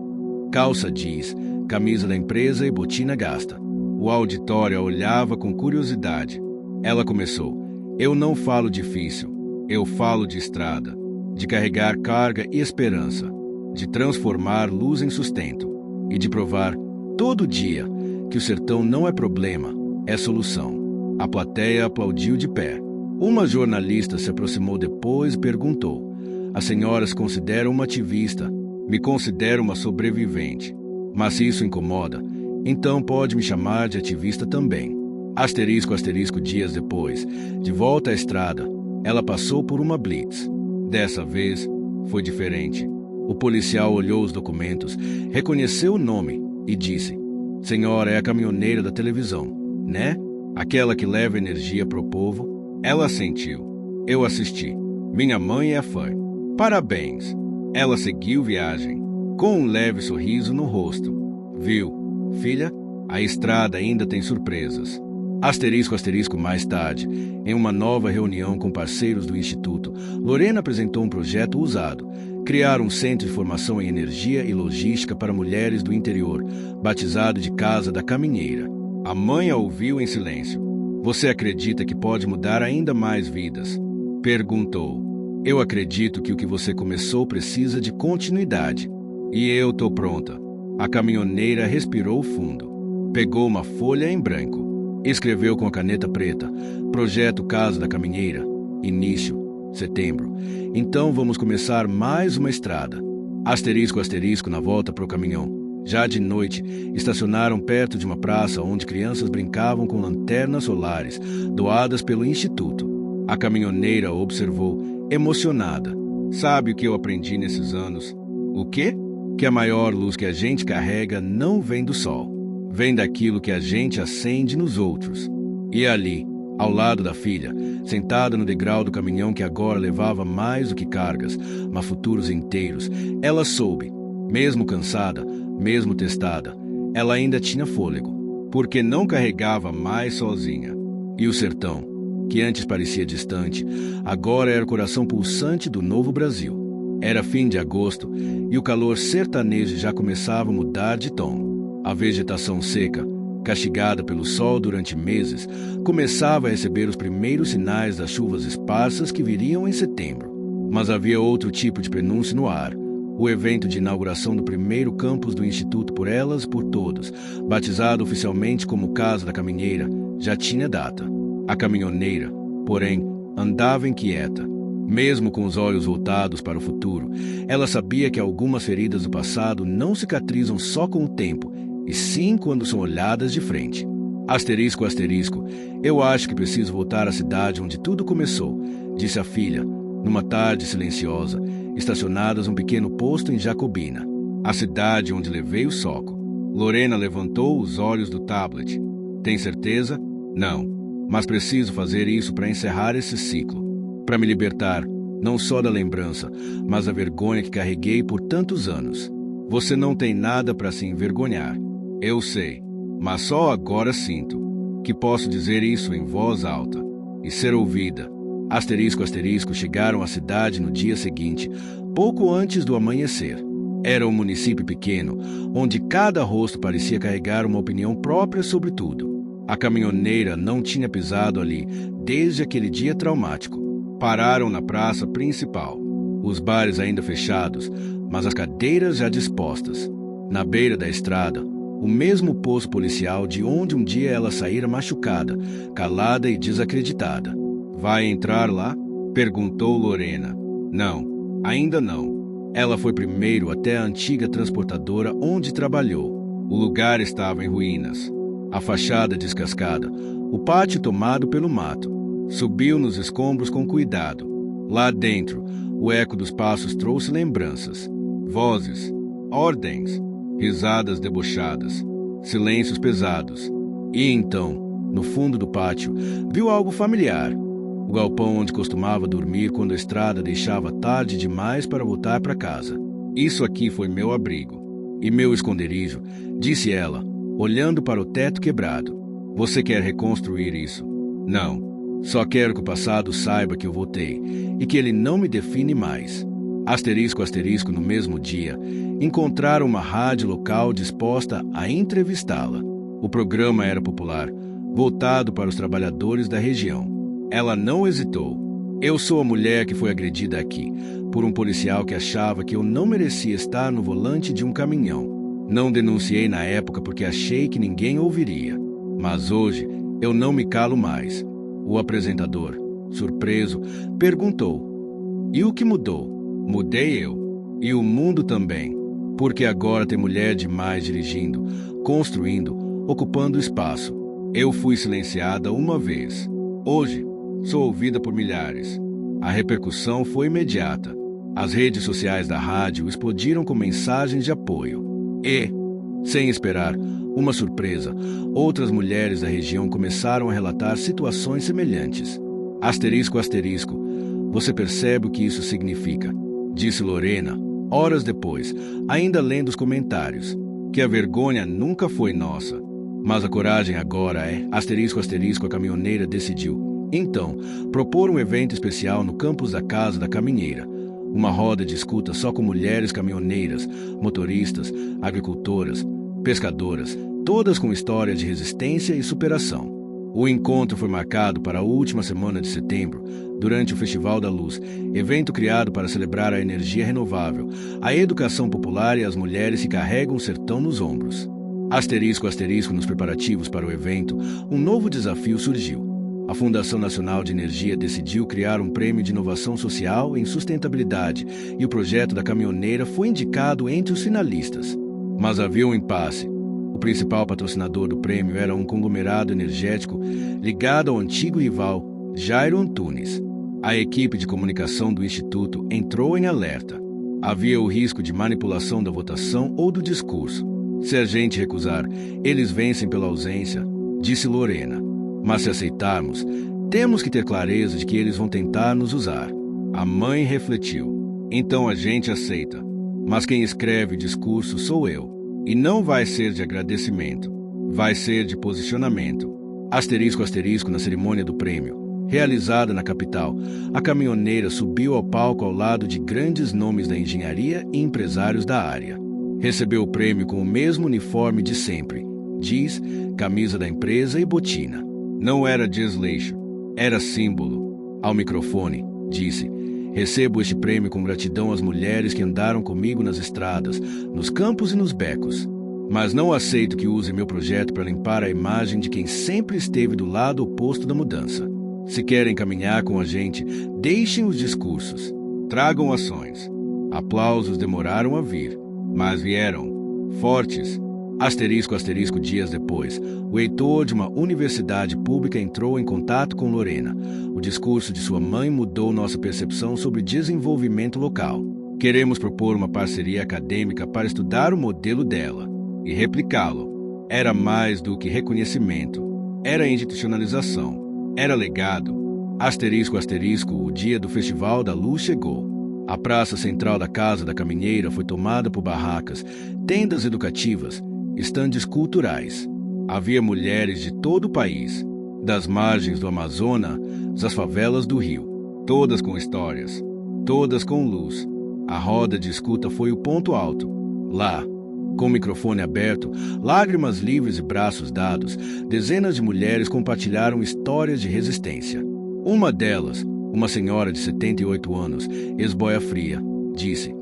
Calça jeans, camisa da empresa e botina gasta. O auditório a olhava com curiosidade. Ela começou. Eu não falo difícil, eu falo de estrada, de carregar carga e esperança, de transformar luz em sustento e de provar todo dia que o sertão não é problema, é solução. A plateia aplaudiu de pé. Uma jornalista se aproximou depois e perguntou: a senhora se considera uma ativista? Me considero uma sobrevivente. Mas se isso incomoda, então pode me chamar de ativista também. Asterisco, asterisco, dias depois, de volta à estrada, ela passou por uma blitz. Dessa vez, foi diferente. O policial olhou os documentos, reconheceu o nome e disse: senhora é a caminhoneira da televisão, né? Aquela que leva energia pro povo. Ela assentiu. Eu assisti. Minha mãe é fã. Parabéns. Ela seguiu viagem, com um leve sorriso no rosto. Viu, filha? A estrada ainda tem surpresas. Asterisco, asterisco, mais tarde, em uma nova reunião com parceiros do Instituto, Lorena apresentou um projeto ousado: criar um centro de formação em energia e logística para mulheres do interior, batizado de Casa da Caminheira. A mãe a ouviu em silêncio. Você acredita que pode mudar ainda mais vidas? Perguntou. Eu acredito que o que você começou precisa de continuidade. E eu tô pronta. A caminhoneira respirou fundo. Pegou uma folha em branco. Escreveu com a caneta preta: Projeto Casa da Caminheira. Início, setembro. Então vamos começar mais uma estrada. Asterisco, asterisco, na volta pro caminhão. Já de noite, estacionaram perto de uma praça onde crianças brincavam com lanternas solares, doadas pelo Instituto. A caminhoneira observou, emocionada. Sabe o que eu aprendi nesses anos? O quê? Que a maior luz que a gente carrega não vem do sol. Vem daquilo que a gente acende nos outros. E ali, ao lado da filha, sentada no degrau do caminhão que agora levava mais do que cargas, mas futuros inteiros, ela soube, mesmo cansada, mesmo testada, ela ainda tinha fôlego, porque não carregava mais sozinha. E o sertão, que antes parecia distante, agora era o coração pulsante do novo Brasil. Era fim de agosto e o calor sertanejo já começava a mudar de tom. A vegetação seca, castigada pelo sol durante meses, começava a receber os primeiros sinais das chuvas esparsas que viriam em setembro. Mas havia outro tipo de prenúncio no ar. O evento de inauguração do primeiro campus do Instituto por elas e por todos, batizado oficialmente como Casa da Caminheira, já tinha data. A caminhoneira, porém, andava inquieta. Mesmo com os olhos voltados para o futuro, ela sabia que algumas feridas do passado não cicatrizam só com o tempo, e sim quando são olhadas de frente. Asterisco, asterisco, eu acho que preciso voltar à cidade onde tudo começou, disse a filha, numa tarde silenciosa, estacionadas num pequeno posto em Jacobina, a cidade onde levei o soco. Lorena levantou os olhos do tablet. Tem certeza? Não, mas preciso fazer isso para encerrar esse ciclo, para me libertar, não só da lembrança, mas da vergonha que carreguei por tantos anos. Você não tem nada para se envergonhar. Eu sei, mas só agora sinto que posso dizer isso em voz alta e ser ouvida. Asterisco, asterisco, chegaram à cidade no dia seguinte, pouco antes do amanhecer. Era um município pequeno, onde cada rosto parecia carregar uma opinião própria sobre tudo. A caminhoneira não tinha pisado ali desde aquele dia traumático. Pararam na praça principal, os bares ainda fechados, mas as cadeiras já dispostas. Na beira da estrada, o mesmo posto policial de onde um dia ela saíra machucada, calada e desacreditada. Vai entrar lá? Perguntou Lorena. Não, ainda não. Ela foi primeiro até a antiga transportadora onde trabalhou. O lugar estava em ruínas, a fachada descascada, o pátio tomado pelo mato. Subiu nos escombros com cuidado. Lá dentro, o eco dos passos trouxe lembranças, vozes, ordens, risadas debochadas, silêncios pesados. E então, no fundo do pátio, viu algo familiar. O galpão onde costumava dormir quando a estrada deixava tarde demais para voltar para casa. Isso aqui foi meu abrigo e meu esconderijo, disse ela, olhando para o teto quebrado. Você quer reconstruir isso? Não. Só quero que o passado saiba que eu voltei e que ele não me define mais. Asterisco, asterisco, no mesmo dia, encontraram uma rádio local disposta a entrevistá-la. O programa era popular, voltado para os trabalhadores da região. Ela não hesitou. Eu sou a mulher que foi agredida aqui, por um policial que achava que eu não merecia estar no volante de um caminhão. Não denunciei na época porque achei que ninguém ouviria. Mas hoje, eu não me calo mais. O apresentador, surpreso, perguntou: e o que mudou? Mudei eu. E o mundo também. Porque agora tem mulher demais dirigindo, construindo, ocupando espaço. Eu fui silenciada uma vez. Hoje, sou ouvida por milhares. A repercussão foi imediata. As redes sociais da rádio explodiram com mensagens de apoio. E, sem esperar, uma surpresa, outras mulheres da região começaram a relatar situações semelhantes. Asterisco, asterisco, você percebe o que isso significa? Disse Lorena, horas depois, ainda lendo os comentários, que a vergonha nunca foi nossa. Mas a coragem agora é, asterisco, asterisco, a caminhoneira decidiu. Então, propor um evento especial no campus da Casa da Caminheira. Uma roda de escuta só com mulheres caminhoneiras, motoristas, agricultoras, pescadoras, todas com história de resistência e superação. O encontro foi marcado para a última semana de setembro, durante o Festival da Luz, evento criado para celebrar a energia renovável, a educação popular e as mulheres que carregam o sertão nos ombros. Asterisco, asterisco, nos preparativos para o evento, um novo desafio surgiu. A Fundação Nacional de Energia decidiu criar um prêmio de inovação social em sustentabilidade e o projeto da caminhoneira foi indicado entre os finalistas. Mas havia um impasse. O principal patrocinador do prêmio era um conglomerado energético ligado ao antigo rival, Jairo Antunes. A equipe de comunicação do Instituto entrou em alerta. Havia o risco de manipulação da votação ou do discurso. Se a gente recusar, eles vencem pela ausência, disse Lorena. Mas se aceitarmos, temos que ter clareza de que eles vão tentar nos usar. A mãe refletiu. Então a gente aceita. Mas quem escreve o discurso sou eu. E não vai ser de agradecimento. Vai ser de posicionamento. Asterisco, asterisco, na cerimônia do prêmio, realizada na capital, a caminhoneira subiu ao palco ao lado de grandes nomes da engenharia e empresários da área. Recebeu o prêmio com o mesmo uniforme de sempre, jeans, camisa da empresa e botina. Não era desleixo, era símbolo. Ao microfone, disse: recebo este prêmio com gratidão às mulheres que andaram comigo nas estradas, nos campos e nos becos. Mas não aceito que use meu projeto para limpar a imagem de quem sempre esteve do lado oposto da mudança. Se querem caminhar com a gente, deixem os discursos, tragam ações. Aplausos demoraram a vir, mas vieram, fortes. Asterisco, asterisco, dias depois, o reitor de uma universidade pública entrou em contato com Lorena. O discurso de sua mãe mudou nossa percepção sobre desenvolvimento local. Queremos propor uma parceria acadêmica para estudar o modelo dela e replicá-lo. Era mais do que reconhecimento, era institucionalização, era legado. Asterisco, asterisco, o dia do Festival da Luz chegou. A praça central da Casa da Caminheira foi tomada por barracas, tendas educativas, estandes culturais. Havia mulheres de todo o país, das margens do Amazonas às favelas do Rio, todas com histórias, todas com luz. A roda de escuta foi o ponto alto. Lá, com o microfone aberto, lágrimas livres e braços dados, dezenas de mulheres compartilharam histórias de resistência. Uma delas, uma senhora de 78 anos, ex-boia fria, disse: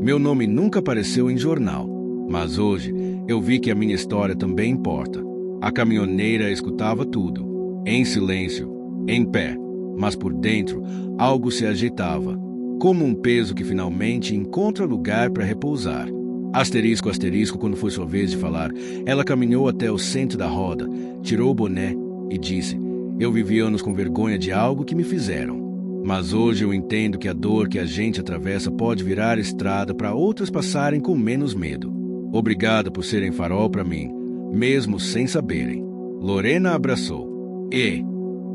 meu nome nunca apareceu em jornal, mas hoje eu vi que a minha história também importa. A caminhoneira escutava tudo, em silêncio, em pé, mas por dentro algo se agitava, como um peso que finalmente encontra lugar para repousar. Asterisco, asterisco, quando foi sua vez de falar, ela caminhou até o centro da roda, tirou o boné e disse: eu vivi anos com vergonha de algo que me fizeram. Mas hoje eu entendo que a dor que a gente atravessa pode virar estrada para outras passarem com menos medo. Obrigada por serem farol para mim, mesmo sem saberem. Lorena abraçou e,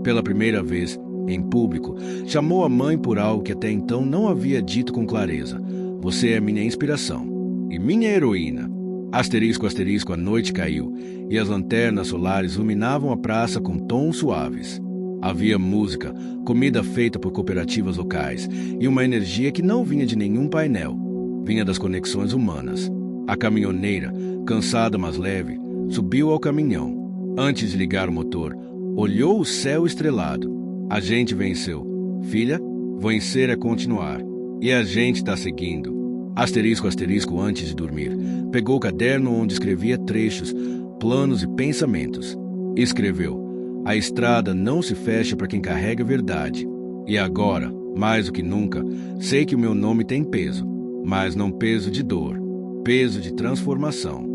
pela primeira vez, em público, chamou a mãe por algo que até então não havia dito com clareza. Você é minha inspiração e minha heroína. Asterisco, asterisco, a noite caiu e as lanternas solares iluminavam a praça com tons suaves. Havia música, comida feita por cooperativas locais e uma energia que não vinha de nenhum painel. Vinha das conexões humanas. A caminhoneira, cansada mas leve, subiu ao caminhão. Antes de ligar o motor, olhou o céu estrelado. A gente venceu. Filha, vencer é continuar. E a gente está seguindo. Asterisco, asterisco, antes de dormir, pegou o caderno onde escrevia trechos, planos e pensamentos. Escreveu: a estrada não se fecha para quem carrega a verdade. E agora, mais do que nunca, sei que o meu nome tem peso, mas não peso de dor, peso de transformação.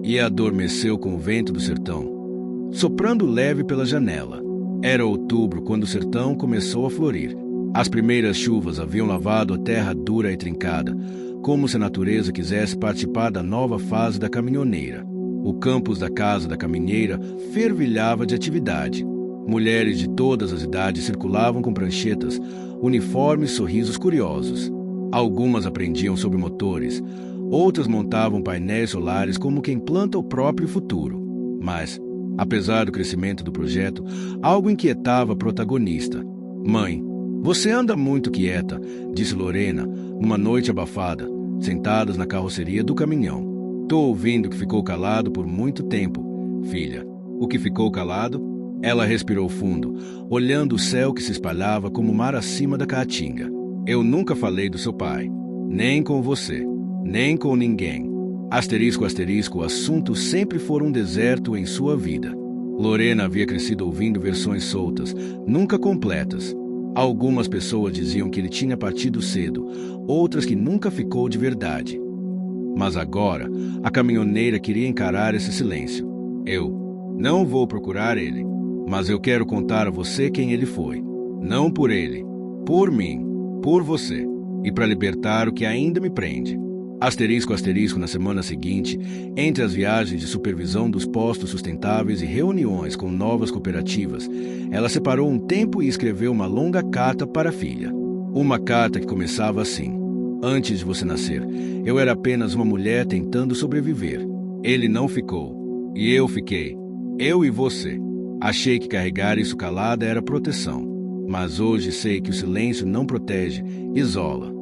E adormeceu com o vento do sertão, soprando leve pela janela. Era outubro quando o sertão começou a florir. As primeiras chuvas haviam lavado a terra dura e trincada, como se a natureza quisesse participar da nova fase da caminhoneira. O campus da casa da caminheira fervilhava de atividade. Mulheres de todas as idades circulavam com pranchetas, uniformes, sorrisos curiosos. Algumas aprendiam sobre motores, outras montavam painéis solares como quem planta o próprio futuro. Mas, apesar do crescimento do projeto, algo inquietava a protagonista. Mãe, você anda muito quieta, disse Lorena, numa noite abafada, sentadas na carroceria do caminhão. Tô ouvindo que ficou calado por muito tempo, filha. O que ficou calado? Ela respirou fundo, olhando o céu que se espalhava como mar acima da caatinga. Eu nunca falei do seu pai, nem com você, nem com ninguém. Asterisco, asterisco, o assunto sempre foi um deserto em sua vida. Lorena havia crescido ouvindo versões soltas, nunca completas. Algumas pessoas diziam que ele tinha partido cedo, outras que nunca ficou de verdade. Mas agora, a caminhoneira queria encarar esse silêncio. Eu não vou procurar ele, mas eu quero contar a você quem ele foi. Não por ele, por mim, por você, e para libertar o que ainda me prende. Asterisco, asterisco, na semana seguinte, entre as viagens de supervisão dos postos sustentáveis e reuniões com novas cooperativas, ela separou um tempo e escreveu uma longa carta para a filha. Uma carta que começava assim: antes de você nascer, eu era apenas uma mulher tentando sobreviver. Ele não ficou, e eu fiquei. Eu e você. Achei que carregar isso calada era proteção, mas hoje sei que o silêncio não protege, isola.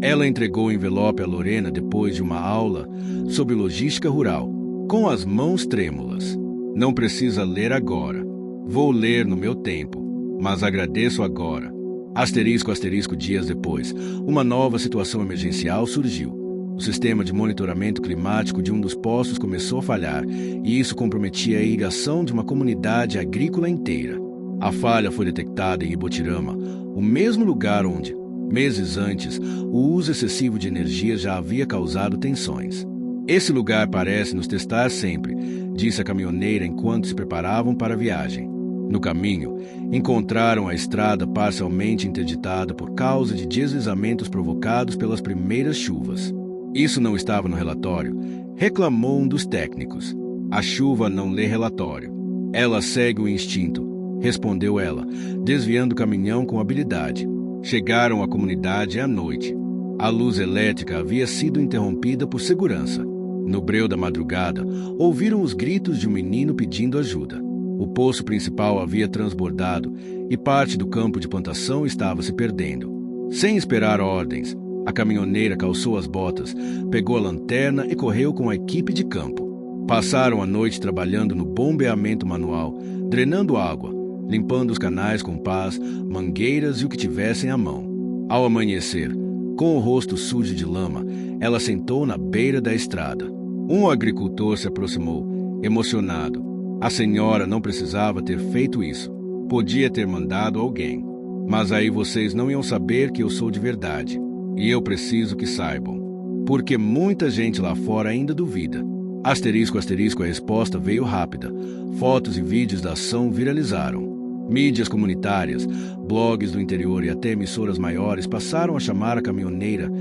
Ela entregou o envelope a Lorena depois de uma aula sobre logística rural, com as mãos trêmulas. Não precisa ler agora. Vou ler no meu tempo, mas agradeço agora. Asterisco, asterisco, dias depois, uma nova situação emergencial surgiu. O sistema de monitoramento climático de um dos postos começou a falhar, e isso comprometia a irrigação de uma comunidade agrícola inteira. A falha foi detectada em Ibotirama, o mesmo lugar onde, meses antes, o uso excessivo de energia já havia causado tensões. Esse lugar parece nos testar sempre, disse a caminhoneira enquanto se preparavam para a viagem. No caminho, encontraram a estrada parcialmente interditada por causa de deslizamentos provocados pelas primeiras chuvas. Isso não estava no relatório, reclamou um dos técnicos. A chuva não lê relatório. Ela segue o instinto, respondeu ela, desviando o caminhão com habilidade. Chegaram à comunidade à noite. A luz elétrica havia sido interrompida por segurança. No breu da madrugada, ouviram os gritos de um menino pedindo ajuda. O poço principal havia transbordado e parte do campo de plantação estava se perdendo. Sem esperar ordens, a caminhoneira calçou as botas, pegou a lanterna e correu com a equipe de campo. Passaram a noite trabalhando no bombeamento manual, drenando água, limpando os canais com pás, mangueiras e o que tivessem à mão. Ao amanhecer, com o rosto sujo de lama, ela sentou na beira da estrada. Um agricultor se aproximou, emocionado. A senhora não precisava ter feito isso. Podia ter mandado alguém. Mas aí vocês não iam saber que eu sou de verdade. E eu preciso que saibam. Porque muita gente lá fora ainda duvida. Asterisco, asterisco, a resposta veio rápida. Fotos e vídeos da ação viralizaram. Mídias comunitárias, blogs do interior e até emissoras maiores passaram a chamar a caminhoneira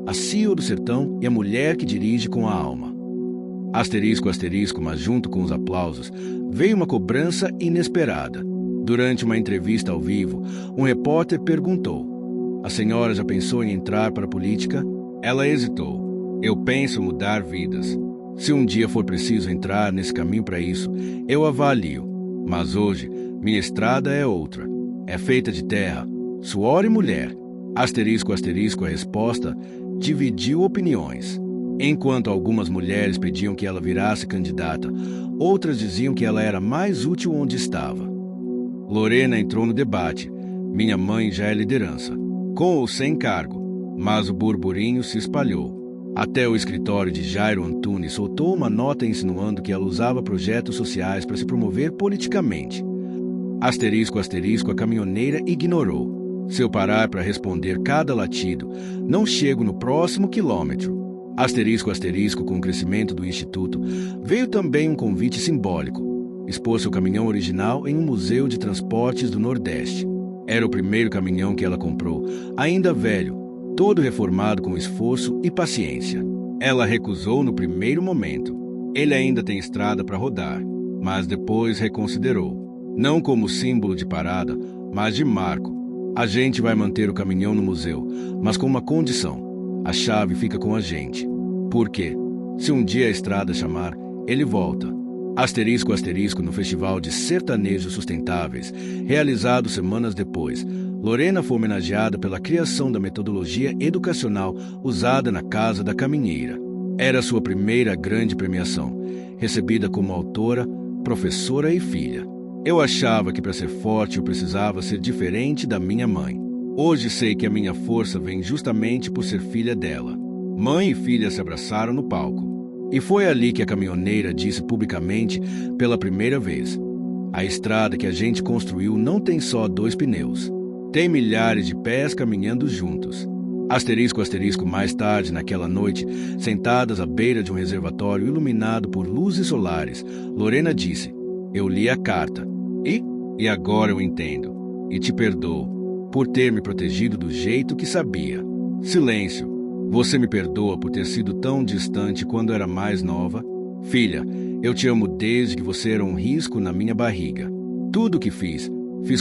a CEO do sertão e a mulher que dirige com a alma. Asterisco, asterisco, mas junto com os aplausos, veio uma cobrança inesperada. Durante uma entrevista ao vivo, um repórter perguntou: "A senhora já pensou em entrar para a política?" Ela hesitou. "Eu penso mudar vidas. Se um dia for preciso entrar nesse caminho para isso, eu avalio. Mas hoje, minha estrada é outra. É feita de terra, suor e mulher." Asterisco, asterisco, a resposta dividiu opiniões. Enquanto algumas mulheres pediam que ela virasse candidata, outras diziam que ela era mais útil onde estava. Lorena entrou no debate. Minha mãe já é liderança, com ou sem cargo, mas o burburinho se espalhou. Até o escritório de Jairo Antunes soltou uma nota insinuando que ela usava projetos sociais para se promover politicamente. Asterisco, asterisco, a caminhoneira ignorou. Se eu parar para responder cada latido, não chego no próximo quilômetro. Asterisco, asterisco, com o crescimento do Instituto, veio também um convite simbólico. Expor seu caminhão original em um museu de transportes do Nordeste. Era o primeiro caminhão que ela comprou, ainda velho, todo reformado com esforço e paciência. Ela recusou no primeiro momento. Ele ainda tem estrada para rodar, mas depois reconsiderou. Não como símbolo de parada, mas de marco. A gente vai manter o caminhão no museu, mas com uma condição: a chave fica com a gente. Por quê? Se um dia a estrada chamar, ele volta. Asterisco, asterisco, no Festival de Sertanejos Sustentáveis, realizado semanas depois, Lorena foi homenageada pela criação da metodologia educacional usada na Casa da Caminheira. Era sua primeira grande premiação, recebida como autora, professora e filha. Eu achava que para ser forte eu precisava ser diferente da minha mãe. Hoje sei que a minha força vem justamente por ser filha dela. Mãe e filha se abraçaram no palco. E foi ali que a caminhoneira disse publicamente pela primeira vez: "A estrada que a gente construiu não tem só 2 pneus. Tem milhares de pés caminhando juntos." Asterisco, asterisco, mais tarde naquela noite, sentadas à beira de um reservatório iluminado por luzes solares, Lorena disse: "Eu li a carta. E agora eu entendo. E te perdoo por ter me protegido do jeito que sabia." Silêncio. "Você me perdoa por ter sido tão distante quando era mais nova?" "Filha, eu te amo desde que você era um risco na minha barriga. Tudo o que fiz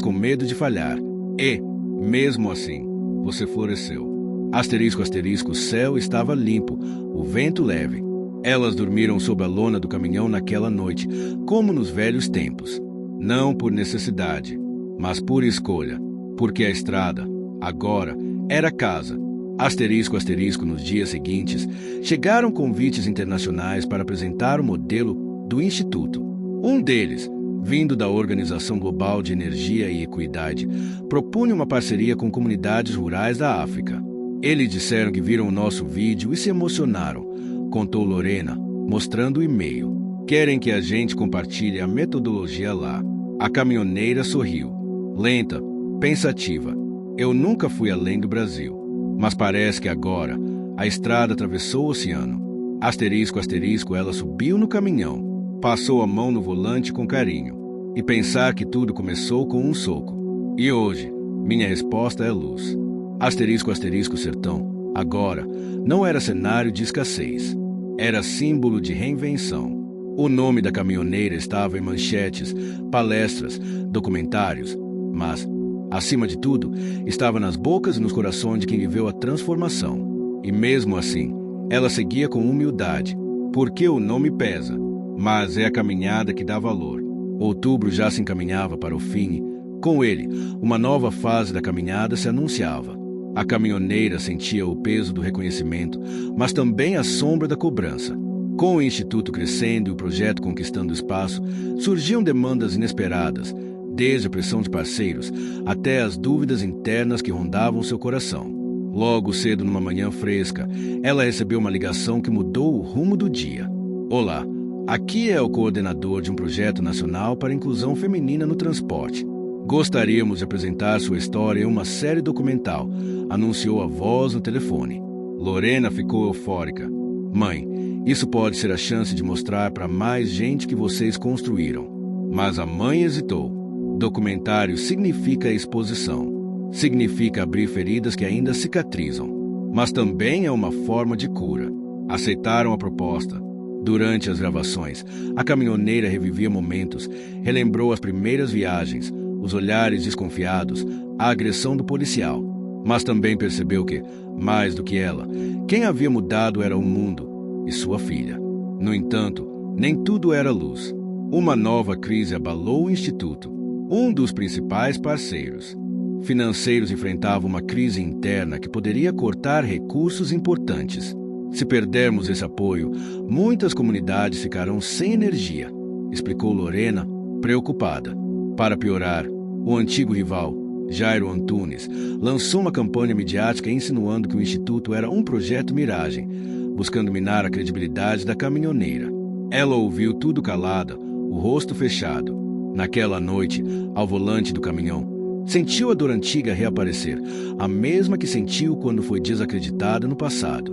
com medo de falhar. E, mesmo assim, você floresceu." Asterisco, asterisco, o céu estava limpo, o vento leve. Elas dormiram sob a lona do caminhão naquela noite, como nos velhos tempos. Não por necessidade, mas por escolha, porque a estrada, agora, era casa. Asterisco, asterisco, nos dias seguintes, chegaram convites internacionais para apresentar o modelo do Instituto. Um deles, vindo da Organização Global de Energia e Equidade, propunha uma parceria com comunidades rurais da África. Eles disseram que viram o nosso vídeo e se emocionaram, contou Lorena, mostrando o e-mail. "Querem que a gente compartilhe a metodologia lá." A caminhoneira sorriu, lenta, pensativa. "Eu nunca fui além do Brasil, mas parece que agora a estrada atravessou o oceano." Asterisco, asterisco, ela subiu no caminhão, passou a mão no volante com carinho. "E pensar que tudo começou com um soco. E hoje, minha resposta é luz." Asterisco, asterisco, sertão, agora, não era cenário de escassez. Era símbolo de reinvenção. O nome da caminhoneira estava em manchetes, palestras, documentários, mas, acima de tudo, estava nas bocas e nos corações de quem viveu a transformação. E mesmo assim, ela seguia com humildade, porque o nome pesa, mas é a caminhada que dá valor. Outubro já se encaminhava para o fim e, com ele, uma nova fase da caminhada se anunciava. A caminhoneira sentia o peso do reconhecimento, mas também a sombra da cobrança. Com o Instituto crescendo e o projeto conquistando espaço, surgiam demandas inesperadas, desde a pressão de parceiros até as dúvidas internas que rondavam seu coração. Logo cedo, numa manhã fresca, ela recebeu uma ligação que mudou o rumo do dia. "Olá, aqui é o coordenador de um projeto nacional para a inclusão feminina no transporte. Gostaríamos de apresentar sua história em uma série documental", anunciou a voz no telefone. Lorena ficou eufórica. "Mãe, isso pode ser a chance de mostrar para mais gente que vocês construíram." Mas a mãe hesitou. Documentário significa exposição. Significa abrir feridas que ainda cicatrizam. Mas também é uma forma de cura. Aceitaram a proposta. Durante as gravações, a caminhoneira revivia momentos, relembrou as primeiras viagens, os olhares desconfiados, a agressão do policial. Mas também percebeu que, mais do que ela, quem havia mudado era o mundo e sua filha. No entanto, nem tudo era luz. Uma nova crise abalou o Instituto, um dos principais parceiros. Financeiros enfrentavam uma crise interna que poderia cortar recursos importantes. Se perdermos esse apoio, muitas comunidades ficarão sem energia, explicou Lorena, preocupada. Para piorar, o antigo rival, Jairo Antunes, lançou uma campanha midiática insinuando que o Instituto era um projeto miragem, buscando minar a credibilidade da caminhoneira. Ela ouviu tudo calada, o rosto fechado. Naquela noite, ao volante do caminhão, sentiu a dor antiga reaparecer, a mesma que sentiu quando foi desacreditada no passado.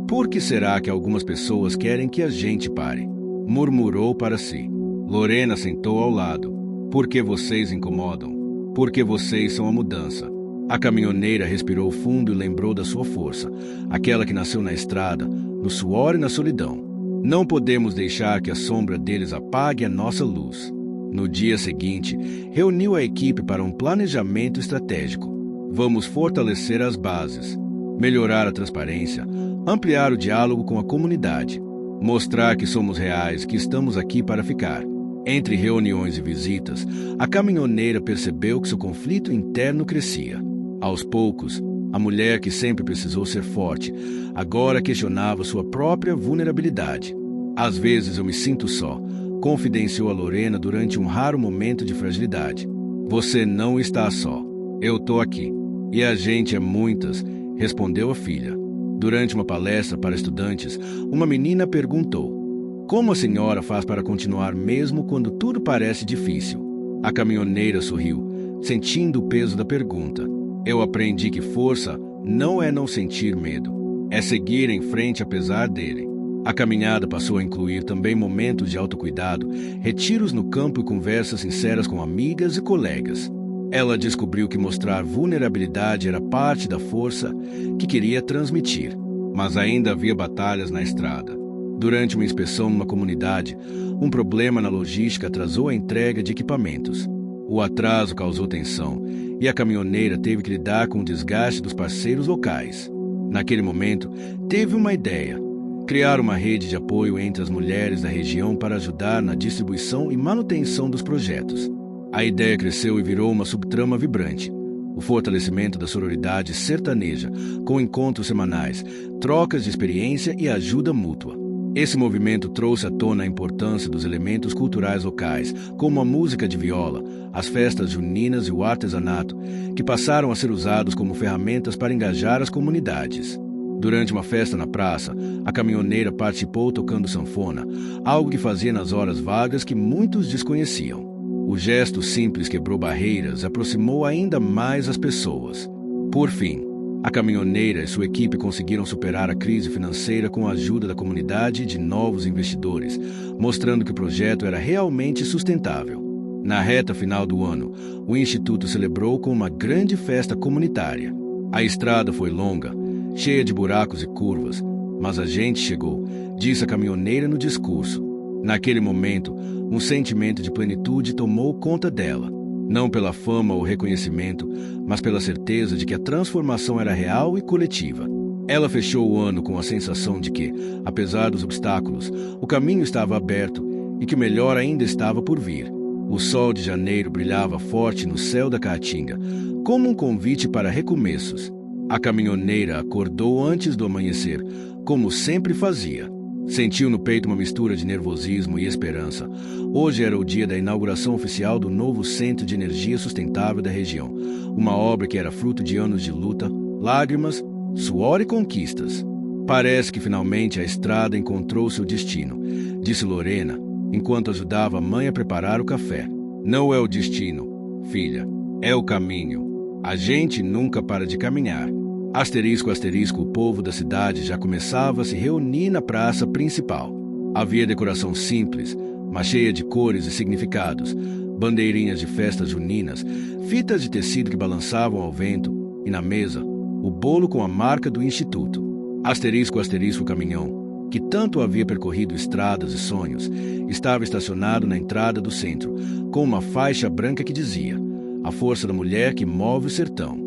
Por que será que algumas pessoas querem que a gente pare? Murmurou para si. Lorena sentou ao lado. Porque vocês incomodam? Porque vocês são a mudança. A caminhoneira respirou fundo e lembrou da sua força, aquela que nasceu na estrada, no suor e na solidão. Não podemos deixar que a sombra deles apague a nossa luz. No dia seguinte, reuniu a equipe para um planejamento estratégico. Vamos fortalecer as bases, melhorar a transparência, ampliar o diálogo com a comunidade, mostrar que somos reais, que estamos aqui para ficar. Entre reuniões e visitas, a caminhoneira percebeu que seu conflito interno crescia. Aos poucos, a mulher que sempre precisou ser forte, agora questionava sua própria vulnerabilidade. Às vezes eu me sinto só, confidenciou a Lorena durante um raro momento de fragilidade. Você não está só. Eu tô aqui. E a gente é muitas, respondeu a filha. Durante uma palestra para estudantes, uma menina perguntou: como a senhora faz para continuar mesmo quando tudo parece difícil? A caminhoneira sorriu, sentindo o peso da pergunta. Eu aprendi que força não é não sentir medo, é seguir em frente apesar dele. A caminhada passou a incluir também momentos de autocuidado, retiros no campo e conversas sinceras com amigas e colegas. Ela descobriu que mostrar vulnerabilidade era parte da força que queria transmitir, mas ainda havia batalhas na estrada. Durante uma inspeção numa comunidade, um problema na logística atrasou a entrega de equipamentos. O atraso causou tensão e a caminhoneira teve que lidar com o desgaste dos parceiros locais. Naquele momento, teve uma ideia: criar uma rede de apoio entre as mulheres da região para ajudar na distribuição e manutenção dos projetos. A ideia cresceu e virou uma subtrama vibrante. O fortalecimento da sororidade sertaneja, com encontros semanais, trocas de experiência e ajuda mútua. Esse movimento trouxe à tona a importância dos elementos culturais locais, como a música de viola, as festas juninas e o artesanato, que passaram a ser usados como ferramentas para engajar as comunidades. Durante uma festa na praça, a caminhoneira participou tocando sanfona, algo que fazia nas horas vagas que muitos desconheciam. O gesto simples quebrou barreiras e aproximou ainda mais as pessoas. Por fim, a caminhoneira e sua equipe conseguiram superar a crise financeira com a ajuda da comunidade e de novos investidores, mostrando que o projeto era realmente sustentável. Na reta final do ano, o Instituto celebrou com uma grande festa comunitária. A estrada foi longa, cheia de buracos e curvas, mas a gente chegou, disse a caminhoneira no discurso. Naquele momento, um sentimento de plenitude tomou conta dela. Não pela fama ou reconhecimento, mas pela certeza de que a transformação era real e coletiva. Ela fechou o ano com a sensação de que, apesar dos obstáculos, o caminho estava aberto e que o melhor ainda estava por vir. O sol de janeiro brilhava forte no céu da Caatinga, como um convite para recomeços. A caminhoneira acordou antes do amanhecer, como sempre fazia. Sentiu no peito uma mistura de nervosismo e esperança. Hoje era o dia da inauguração oficial do novo Centro de Energia Sustentável da região, uma obra que era fruto de anos de luta, lágrimas, suor e conquistas. Parece que finalmente a estrada encontrou seu destino, disse Lorena, enquanto ajudava a mãe a preparar o café. Não é o destino, filha, é o caminho. A gente nunca para de caminhar. Asterisco, asterisco, o povo da cidade já começava a se reunir na praça principal. Havia decoração simples, mas cheia de cores e significados. bandeirinhas de festas juninas, fitas de tecido que balançavam ao vento e, na mesa, o bolo com a marca do instituto. Asterisco, asterisco, o caminhão, que tanto havia percorrido estradas e sonhos, estava estacionado na entrada do centro, com uma faixa branca que dizia: a força da mulher que move o sertão.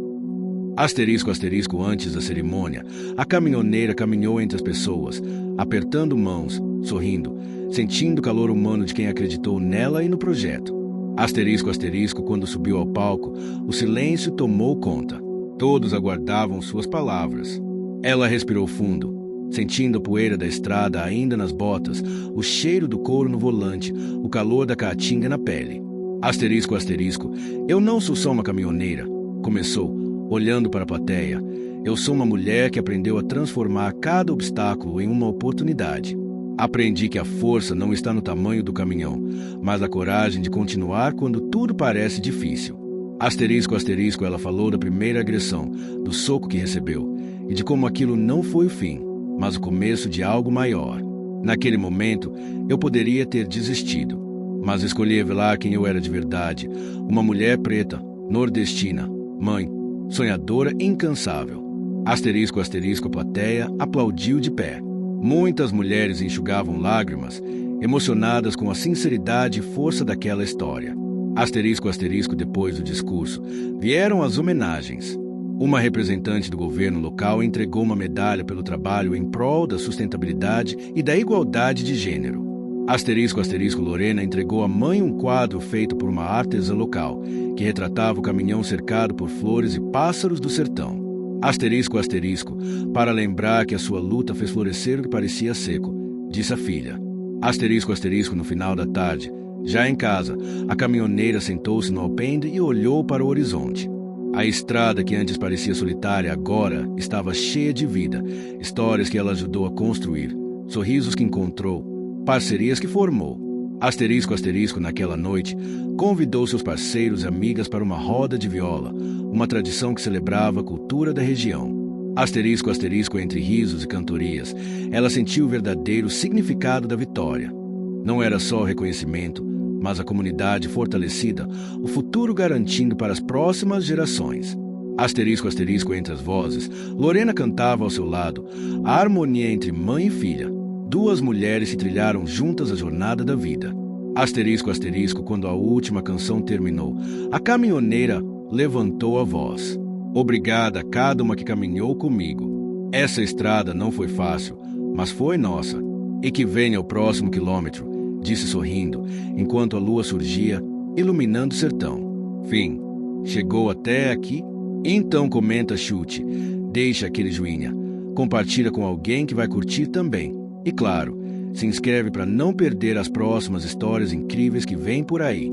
Asterisco, asterisco, antes da cerimônia, a caminhoneira caminhou entre as pessoas, apertando mãos, sorrindo, sentindo o calor humano de quem acreditou nela e no projeto. Asterisco, asterisco, quando subiu ao palco, o silêncio tomou conta. Todos aguardavam suas palavras. Ela respirou fundo, sentindo a poeira da estrada ainda nas botas, o cheiro do couro no volante, o calor da caatinga na pele. Asterisco, asterisco, eu não sou só uma caminhoneira, começou, olhando para a plateia. Eu sou uma mulher que aprendeu a transformar cada obstáculo em uma oportunidade. Aprendi que a força não está no tamanho do caminhão, mas na coragem de continuar quando tudo parece difícil. Asterisco, asterisco, ela falou da primeira agressão, do soco que recebeu, e de como aquilo não foi o fim, mas o começo de algo maior. Naquele momento, eu poderia ter desistido, mas escolhi revelar quem eu era de verdade, uma mulher preta, nordestina, mãe, sonhadora incansável. Asterisco, asterisco, a plateia aplaudiu de pé. Muitas mulheres enxugavam lágrimas, emocionadas com a sinceridade e força daquela história. Asterisco, asterisco, depois do discurso, vieram as homenagens. Uma representante do governo local entregou uma medalha pelo trabalho em prol da sustentabilidade e da igualdade de gênero. Asterisco, asterisco, Lorena entregou à mãe um quadro feito por uma artesã local, que retratava o caminhão cercado por flores e pássaros do sertão. Asterisco, asterisco, para lembrar que a sua luta fez florescer o que parecia seco, disse a filha. Asterisco, asterisco, no final da tarde, já em casa, a caminhoneira sentou-se no alpendre e olhou para o horizonte. A estrada que antes parecia solitária agora estava cheia de vida, histórias que ela ajudou a construir, sorrisos que encontrou, parcerias que formou. Asterisco, asterisco, naquela noite, convidou seus parceiros e amigas para uma roda de viola, uma tradição que celebrava a cultura da região. Asterisco, asterisco, entre risos e cantorias, ela sentiu o verdadeiro significado da vitória. Não era só o reconhecimento, mas a comunidade fortalecida, o futuro garantindo para as próximas gerações. Asterisco, asterisco, entre as vozes, Lorena cantava ao seu lado, a harmonia entre mãe e filha. Duas mulheres se trilharam juntas a jornada da vida. Asterisco, asterisco, quando a última canção terminou, a caminhoneira levantou a voz. Obrigada a cada uma que caminhou comigo. Essa estrada não foi fácil, mas foi nossa. E que venha o próximo quilômetro, disse sorrindo, enquanto a lua surgia, iluminando o sertão. Fim. Chegou até aqui? Então comenta, chute, deixa aquele joinha, compartilha com alguém que vai curtir também. E claro, se inscreve para não perder as próximas histórias incríveis que vêm por aí.